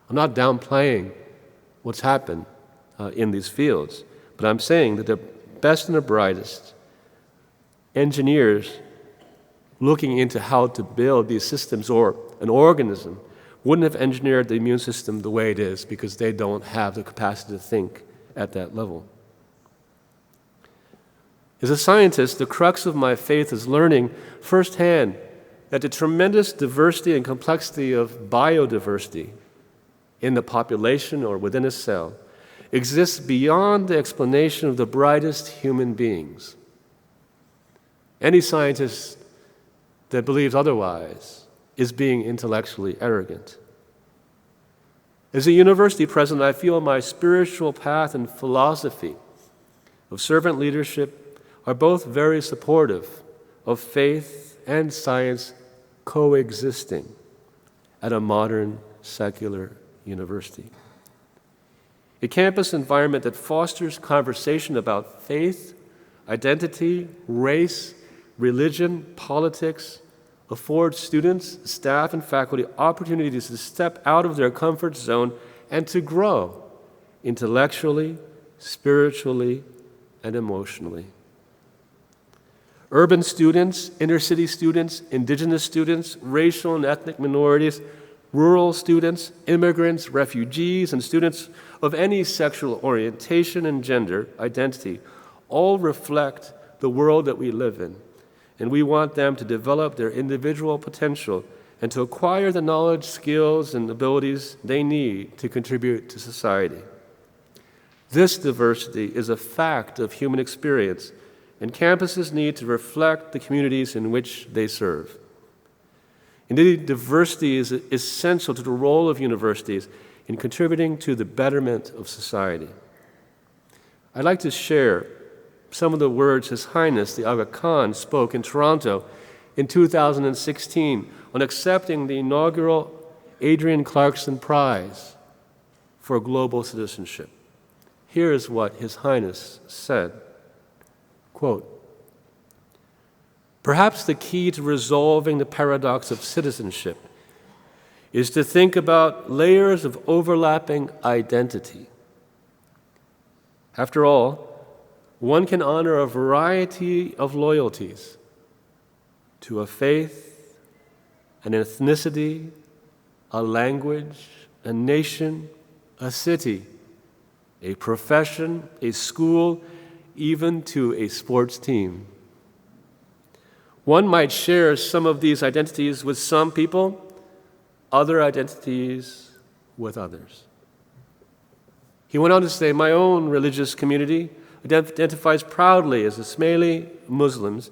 I'm not downplaying what's happened in these fields. But I'm saying that the best and the brightest engineers looking into how to build these systems or an organism wouldn't have engineered the immune system the way it is because they don't have the capacity to think at that level. As a scientist, the crux of my faith is learning firsthand that the tremendous diversity and complexity of biodiversity in the population or within a cell exists beyond the explanation of the brightest human beings. Any scientist that believes otherwise is being intellectually arrogant. As a university president, I feel my spiritual path and philosophy of servant leadership are both very supportive of faith and science coexisting at a modern secular university. A campus environment that fosters conversation about faith, identity, race, religion, politics, affords students, staff, and faculty opportunities to step out of their comfort zone and to grow intellectually, spiritually, and emotionally. Urban students, inner-city students, indigenous students, racial and ethnic minorities, rural students, immigrants, refugees, and students of any sexual orientation and gender identity all reflect the world that we live in, and we want them to develop their individual potential and to acquire the knowledge, skills, and abilities they need to contribute to society. This diversity is a fact of human experience, and campuses need to reflect the communities in which they serve. Indeed, diversity is essential to the role of universities in contributing to the betterment of society. I'd like to share some of the words His Highness the Aga Khan spoke in Toronto in 2016 on accepting the inaugural Adrian Clarkson Prize for Global Citizenship. Here is what His Highness said. Quote, "Perhaps the key to resolving the paradox of citizenship is to think about layers of overlapping identity. After all, one can honor a variety of loyalties to a faith, an ethnicity, a language, a nation, a city, a profession, a school, even to a sports team. One might share some of these identities with some people, other identities with others." He went on to say, "My own religious community identifies proudly as Ismaili Muslims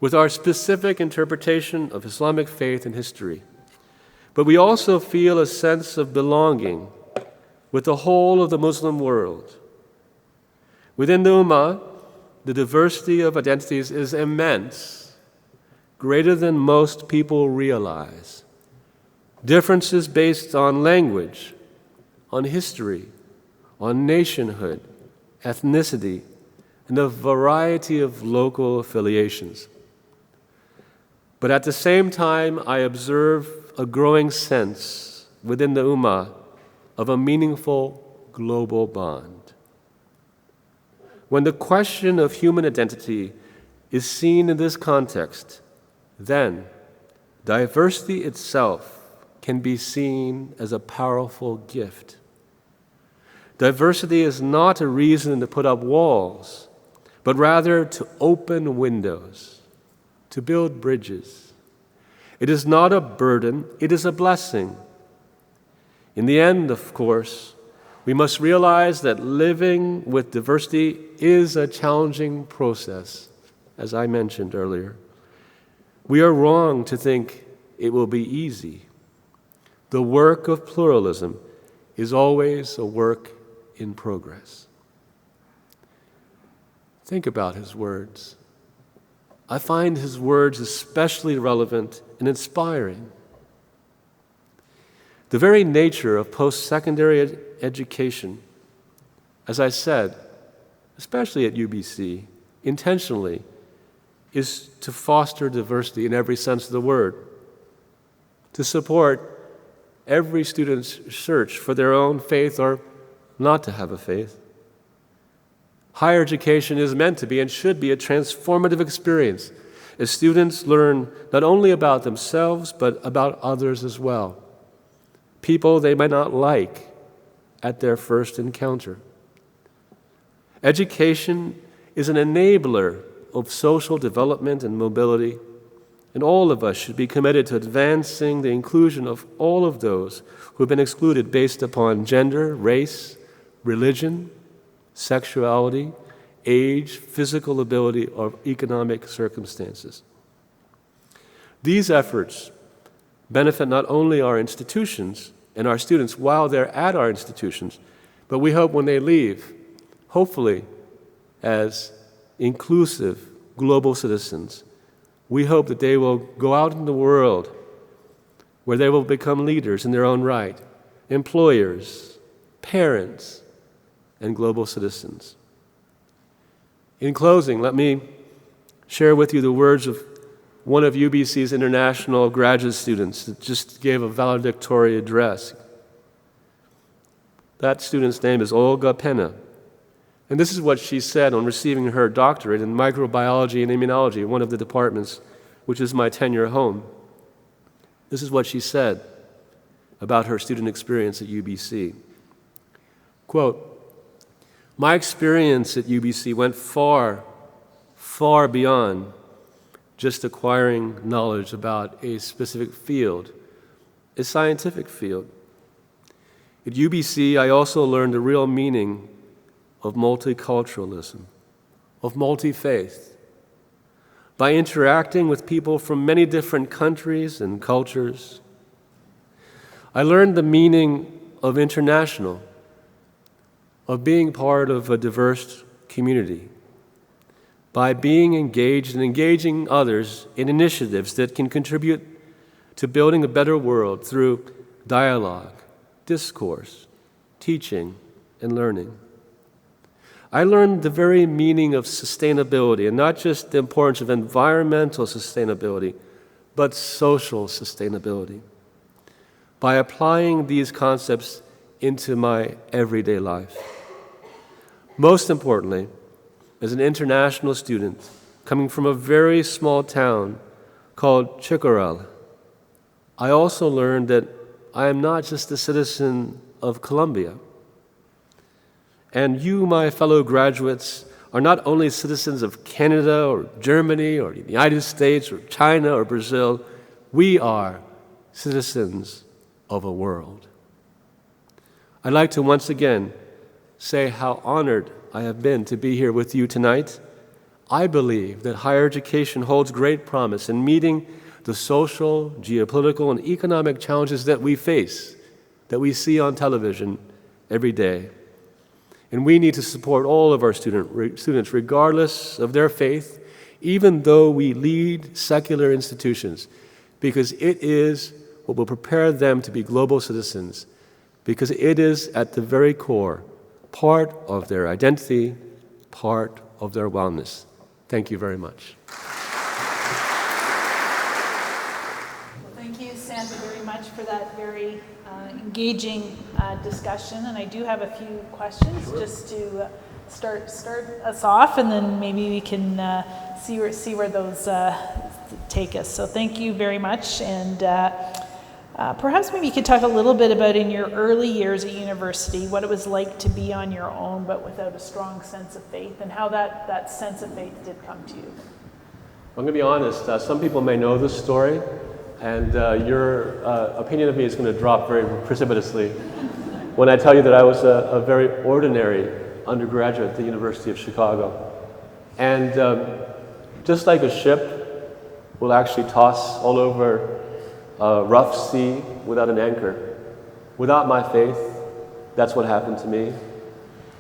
with our specific interpretation of Islamic faith and history. but we also feel a sense of belonging with the whole of the Muslim world. Within the Ummah, the diversity of identities is immense, greater than most people realize. Differences based on language, on history, on nationhood, ethnicity, and a variety of local affiliations. But at the same time, I observe a growing sense within the Ummah of a meaningful global bond. When the question of human identity is seen in this context, then diversity itself can be seen as a powerful gift. Diversity is not a reason to put up walls, but rather to open windows, to build bridges. It is not a burden, it is a blessing. In the end, of course, we must realize that living with diversity is a challenging process, as I mentioned earlier. We are wrong to think it will be easy. The work of pluralism is always a work in progress. Think about his words. I find his words especially relevant and inspiring. The very nature of post-secondary education, as I said, especially at UBC, intentionally, is to foster diversity in every sense of the word, to support every student's search for their own faith or not to have a faith. Higher education is meant to be and should be a transformative experience as students learn not only about themselves but about others as well, people they might not like at their first encounter. Education is an enabler of social development and mobility, and all of us should be committed to advancing the inclusion of all of those who have been excluded based upon gender, race, religion, sexuality, age, physical ability, or economic circumstances. These efforts benefit not only our institutions and our students while they're at our institutions, but we hope when they leave, hopefully as inclusive global citizens, we hope that they will go out in the world where they will become leaders in their own right, employers, parents, and global citizens. In closing, let me share with you the words of one of UBC's international graduate students that just gave a valedictory address. That student's name is Olga Pena. And this is what she said on receiving her doctorate in microbiology and immunology, one of the departments which is my tenure home. This is what she said about her student experience at UBC. Quote, "My experience at UBC went far, far beyond just acquiring knowledge about a specific field, a scientific field. At UBC, I also learned the real meaning of multiculturalism, of multi-faith. By interacting with people from many different countries and cultures, I learned the meaning of international, of being part of a diverse community, by being engaged and engaging others in initiatives that can contribute to building a better world through dialogue, discourse, teaching, and learning. I learned the very meaning of sustainability, and not just the importance of environmental sustainability, but social sustainability, by applying these concepts into my everyday life. Most importantly, as an international student coming from a very small town called Chicurel, I also learned that I am not just a citizen of Colombia. And you, my fellow graduates, are not only citizens of Canada or Germany or the United States or China or Brazil, we are citizens of a world. I'd like to once again say how honored I have been to be here with you tonight. I believe that higher education holds great promise in meeting the social, geopolitical, and economic challenges that we face, that we see on television every day. And we need to support all of our students, regardless of their faith, even though we lead secular institutions, because it is what will prepare them to be global citizens, because it is at the very core part of their identity, part of their wellness. Thank you very much. Well, thank you, Sandra, very much for that very engaging discussion. And I do have a few questions just to start us off, and then maybe we can see where those take us. So thank you very much. And perhaps maybe you could talk a little bit about in your early years at university, what it was like to be on your own but without a strong sense of faith, and how that sense of faith did come to you. I'm going to be honest, some people may know this story, and your opinion of me is going to drop very precipitously when I tell you that I was a very ordinary undergraduate at the University of Chicago. And just like a ship will actually toss all over a rough sea without an anchor, without my faith, that's what happened to me.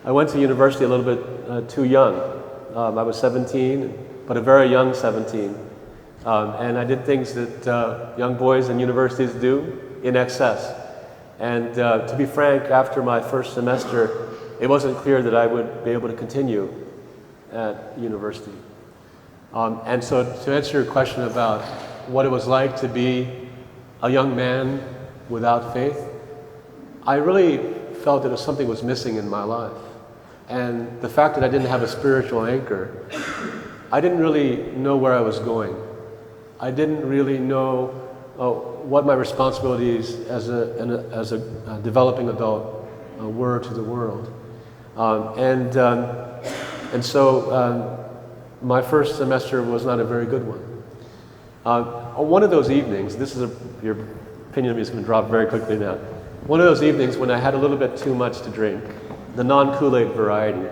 I went to university a little bit too young. I was 17, but a very young 17. And I did things that young boys in universities do in excess. And to be frank, after my first semester, it wasn't clear that I would be able to continue at university. And so to answer your question about what it was like to be a young man without faith, I really felt that something was missing in my life. And the fact that I didn't have a spiritual anchor, I didn't really know where I was going. I didn't really know what my responsibilities as a developing adult were to the world. And so my first semester was not a very good one. On one of those evenings, your opinion of me is going to drop very quickly now. One of those evenings when I had a little bit too much to drink, the non-Kool-Aid variety,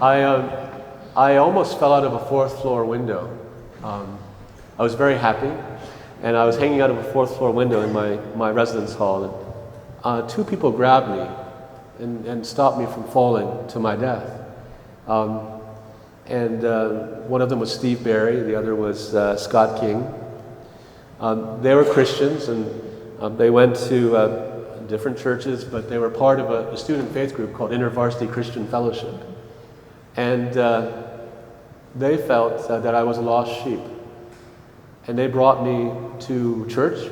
I almost fell out of a fourth floor window. I was very happy, and I was hanging out of a fourth floor window in my residence hall, and two people grabbed me and stopped me from falling to my death. And one of them was Steve Barry, the other was Scott King. They were Christians, and they went to different churches, but they were part of a student faith group called InterVarsity Christian Fellowship. And they felt that I was a lost sheep. And they brought me to church.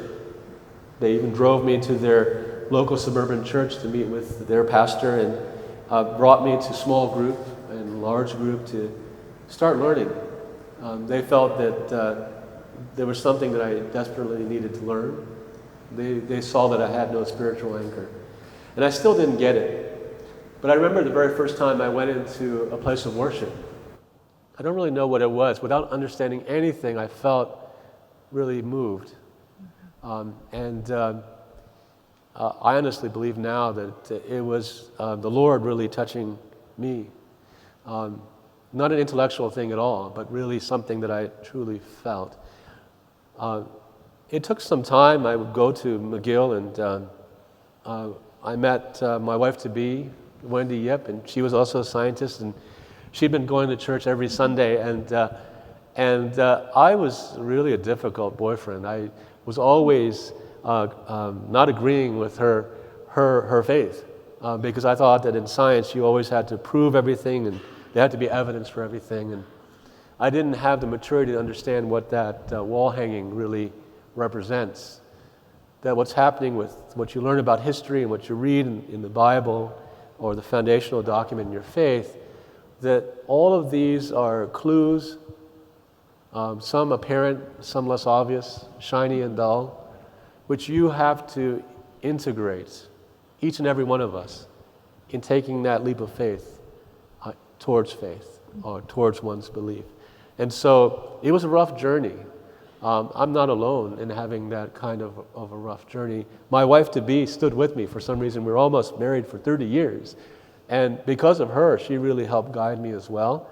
They even drove me to their local suburban church to meet with their pastor, and brought me to small group and large group to start learning. They felt that there was something that I desperately needed to learn. They saw that I had no spiritual anchor. And I still didn't get it. But I remember the very first time I went into a place of worship. I don't really know what it was. Without understanding anything, I felt really moved. I honestly believe now that it was the Lord really touching me. Not an intellectual thing at all, but really something that I truly felt. It took some time. I would go to McGill, and I met my wife-to-be, Wendy Yip, and she was also a scientist, and she'd been going to church every Sunday, and I was really a difficult boyfriend. I was always not agreeing with her faith, because I thought that in science you always had to prove everything, and there had to be evidence for everything. And I didn't have the maturity to understand what that wall hanging really represents. That what's happening with what you learn about history and what you read in the Bible or the foundational document in your faith, that all of these are clues, some apparent, some less obvious, shiny and dull, which you have to integrate, each and every one of us, in taking that leap of faith towards faith or towards one's belief. And so it was a rough journey. I'm not alone in having that kind of a rough journey. My wife-to-be stood with me for some reason. We were almost married for 30 years. And because of her, she really helped guide me as well.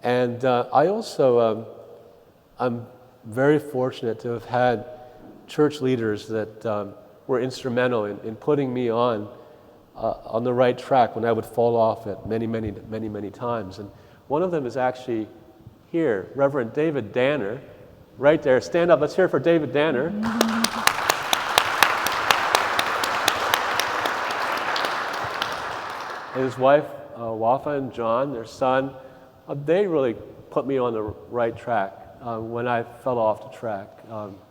And I also, I'm very fortunate to have had church leaders that were instrumental in putting me on the right track when I would fall off it many times. And one of them is actually here, Reverend David Danner, right there. Stand up, let's hear it for David Danner. And his wife, Wafa and John, their son, they really put me on the right track when I fell off the track,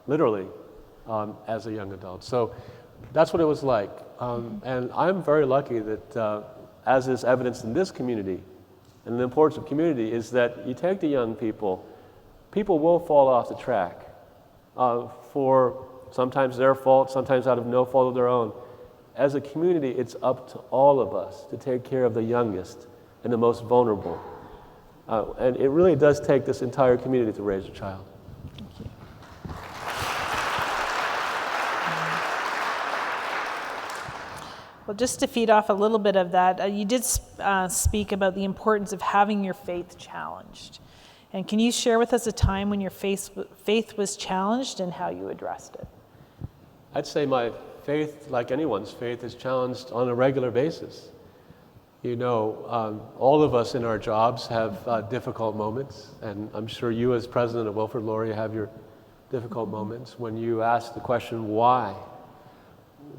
literally, as a young adult. So that's what it was like. And I'm very lucky that, as is evidenced in this community, and the importance of community is that you take the young people, people will fall off the track for sometimes their fault, sometimes out of no fault of their own. As a community, it's up to all of us to take care of the youngest and the most vulnerable. And it really does take this entire community to raise a child. Thank you. Well, just to feed off a little bit of that, you did speak about the importance of having your faith challenged. And can you share with us a time when your faith was challenged and how you addressed it? I'd say my faith, like anyone's faith, is challenged on a regular basis. You know, all of us in our jobs have difficult moments, and I'm sure you as president of Wilfrid Laurier have your difficult moments when you ask the question, why?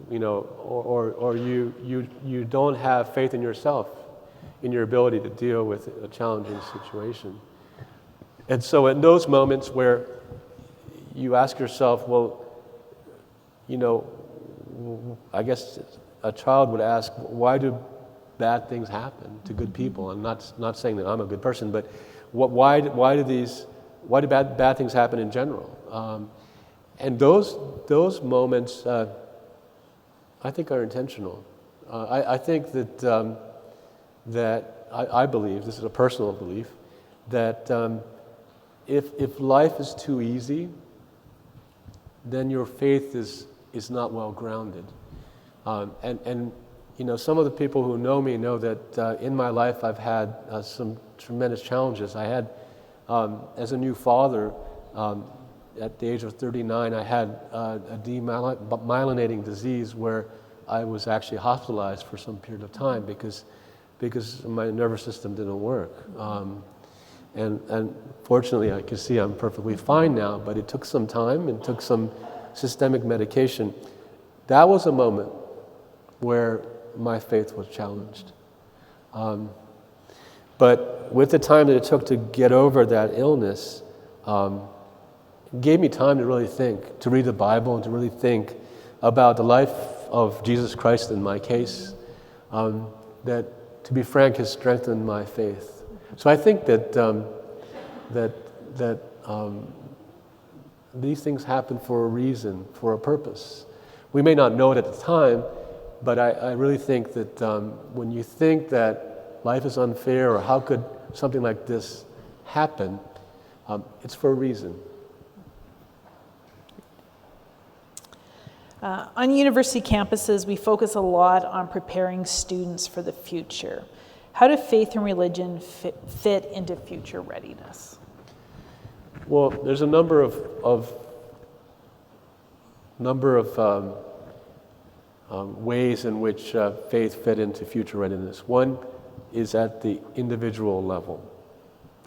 You know, or you don't have faith in yourself, in your ability to deal with a challenging situation. And so in those moments where you ask yourself, well, you know, I guess a child would ask, why do bad things happen to good people? I'm not saying that I'm a good person, but why do bad things happen in general? And those moments, I think, are intentional. I think that I believe, this is a personal belief, that if life is too easy, then your faith is not well grounded. And you know, some of the people who know me know that in my life I've had some tremendous challenges. I had, as a new father, at the age of 39, I had a demyelinating disease where I was actually hospitalized for some period of time because my nervous system didn't work. And fortunately, I can see I'm perfectly fine now, but it took some time and took some systemic medication. That was a moment where my faith was challenged. But with the time that it took to get over that illness, it gave me time to really think, to read the Bible and to really think about the life of Jesus Christ in my case, that, to be frank, has strengthened my faith. So I think that these things happen for a reason, for a purpose. We may not know it at the time, but I really think that when you think that life is unfair or how could something like this happen, it's for a reason. On university campuses, we focus a lot on preparing students for the future. How do faith and religion fit into future readiness? Well, there's a number of ways in which faith fit into future readiness. One is at the individual level.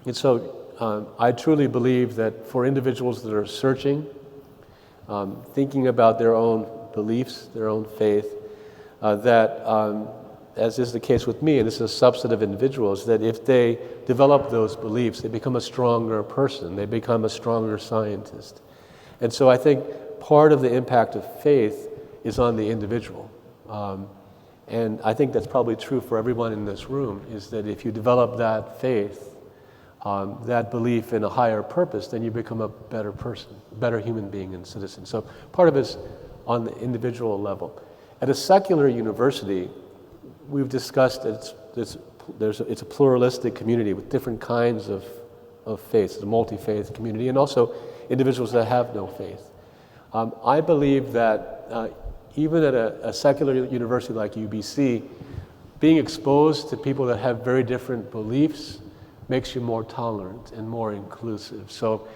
And so I truly believe that for individuals that are searching, thinking about their own beliefs, their own faith, as is the case with me, and this is a subset of individuals, that if they develop those beliefs, they become a stronger person, they become a stronger scientist. And so I think part of the impact of faith is on the individual. And I think that's probably true for everyone in this room, is that if you develop that faith, that belief in a higher purpose, then you become a better person, a better human being and citizen. So part of it is on the individual level. At a secular university, we've discussed that it's a pluralistic community with different kinds of faiths. It's a multi-faith community, and also individuals that have no faith. I believe that even at a secular university like UBC, being exposed to people that have very different beliefs makes you more tolerant and more inclusive. So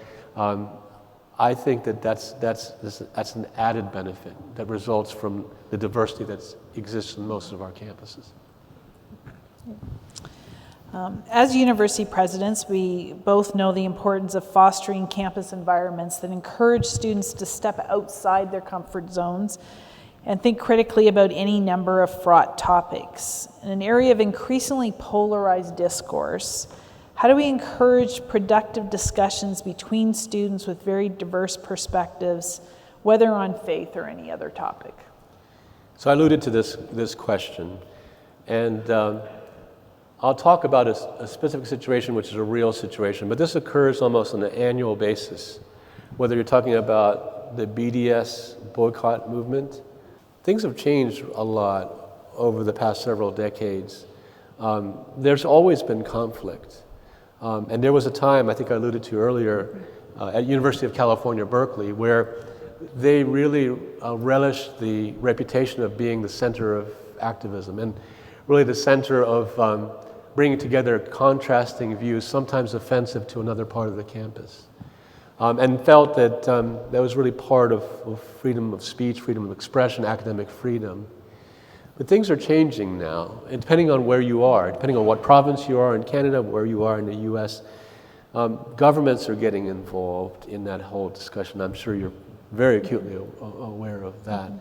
I think that's an added benefit that results from the diversity that exists in most of our campuses. As university presidents, we both know the importance of fostering campus environments that encourage students to step outside their comfort zones and think critically about any number of fraught topics. In an area of increasingly polarized discourse, how do we encourage productive discussions between students with very diverse perspectives, whether on faith or any other topic? So I alluded to this question, and I'll talk about a specific situation, which is a real situation, but this occurs almost on an annual basis. Whether you're talking about the BDS boycott movement, things have changed a lot over the past several decades. There's always been conflict. And there was a time, I think I alluded to earlier, at University of California, Berkeley, where they really relished the reputation of being the center of activism and really the center of bringing together contrasting views, sometimes offensive to another part of the campus, and felt that that was really part of freedom of speech, freedom of expression, academic freedom. But things are changing now, and depending on where you are, depending on what province you are in Canada, where you are in the US, governments are getting involved in that whole discussion. I'm sure you're very acutely aware of that.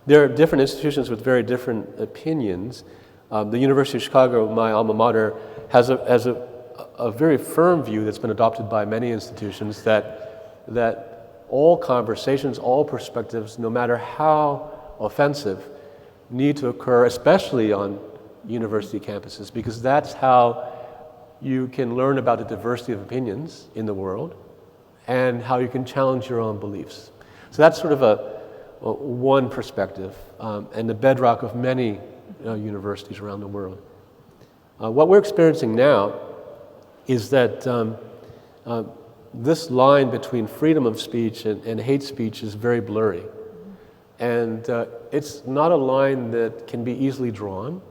There are different institutions with very different opinions. The University of Chicago, my alma mater, has a very firm view that's been adopted by many institutions that all conversations, all perspectives, no matter how offensive, need to occur, especially on university campuses, because that's how you can learn about the diversity of opinions in the world and how you can challenge your own beliefs. So that's sort of a one perspective and the bedrock of many universities around the world. What we're experiencing now is that this line between freedom of speech and hate speech is very blurry. And it's not a line that can be easily drawn.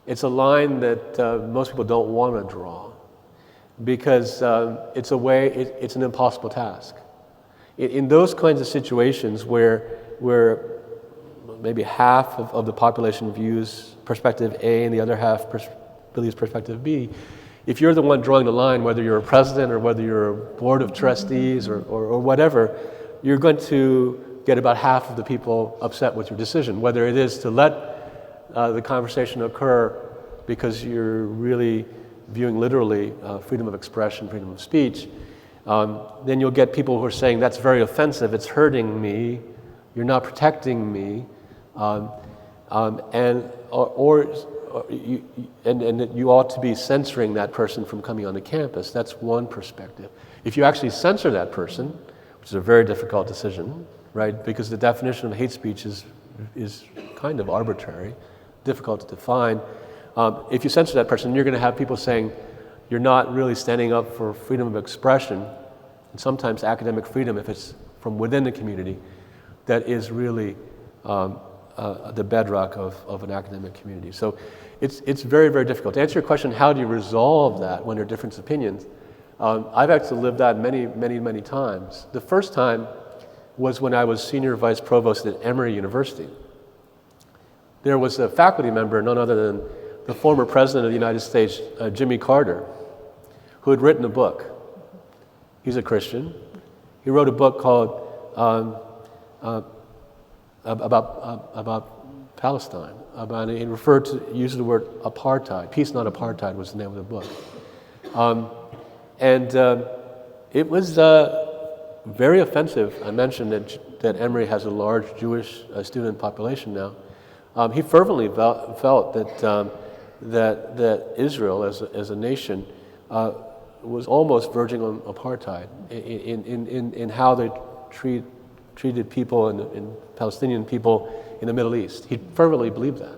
It's a line that most people don't want to draw because it's an impossible task. In those kinds of situations where maybe half of the population views perspective A and the other half believes perspective B, if you're the one drawing the line, whether you're a president or whether you're a board of trustees or whatever, you're going to get about half of the people upset with your decision, whether it is to let the conversation occur because you're really viewing literally freedom of expression, freedom of speech. Then you'll get people who are saying, that's very offensive, it's hurting me, you're not protecting me, and you ought to be censoring that person from coming onto campus. That's one perspective. If you actually censor that person, which is a very difficult decision, right? Because the definition of hate speech is kind of arbitrary, difficult to define. If you censor that person, you're going to have people saying you're not really standing up for freedom of expression, and sometimes academic freedom if it's from within the community, that is really the bedrock of an academic community. So it's very, very difficult. To answer your question, how do you resolve that when there are different opinions? I've actually lived that many, many, many times. The first time was when I was senior vice provost at Emory University. There was a faculty member, none other than the former president of the United States, Jimmy Carter, who had written a book. He's a Christian. He wrote a book called about Palestine. He referred to, used the word apartheid. Peace, Not Apartheid was the name of the book. It was very offensive. I mentioned that Emory has a large Jewish student population now. He fervently felt that Israel as a nation was almost verging on apartheid in how they treated people and Palestinian people in the Middle East. He fervently believed that.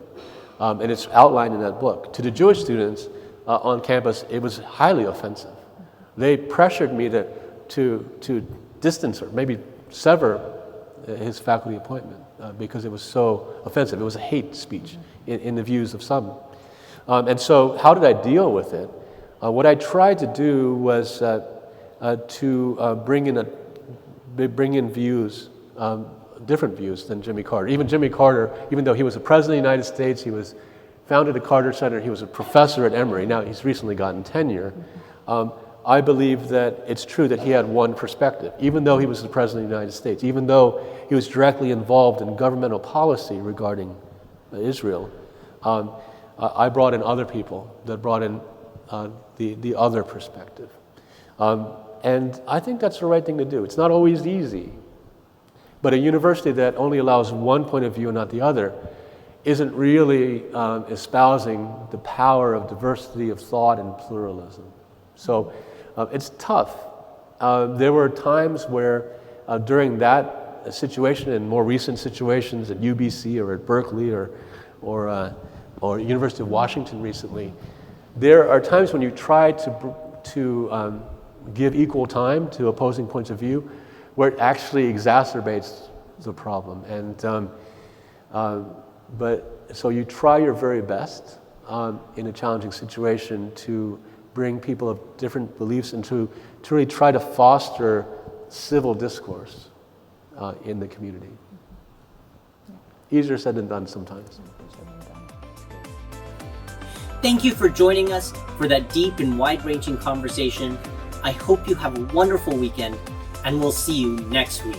And it's outlined in that book. To the Jewish students on campus, it was highly offensive. They pressured me to distance or maybe sever his faculty appointment because it was so offensive. It was a hate speech in the views of some. And so how did I deal with it? What I tried to do was to bring in a bring in views, different views than Jimmy Carter. Even Jimmy Carter, even though he was a president of the United States, he was founded the Carter Center, he was a professor at Emory. Now he's recently gotten tenure. I believe that it's true that he had one perspective, even though he was the president of the United States, even though he was directly involved in governmental policy regarding Israel. I brought in other people that brought in the other perspective. And I think that's the right thing to do. It's not always easy, but a university that only allows one point of view and not the other isn't really espousing the power of diversity of thought and pluralism. So it's tough. There were times where during that situation and more recent situations at UBC or at Berkeley or University of Washington recently, there are times when you try to give equal time to opposing points of view where it actually exacerbates the problem. And so you try your very best in a challenging situation to bring people of different beliefs and to really try to foster civil discourse in the community. Easier said than done sometimes. Thank you for joining us for that deep and wide-ranging conversation. I hope you have a wonderful weekend, and we'll see you next week.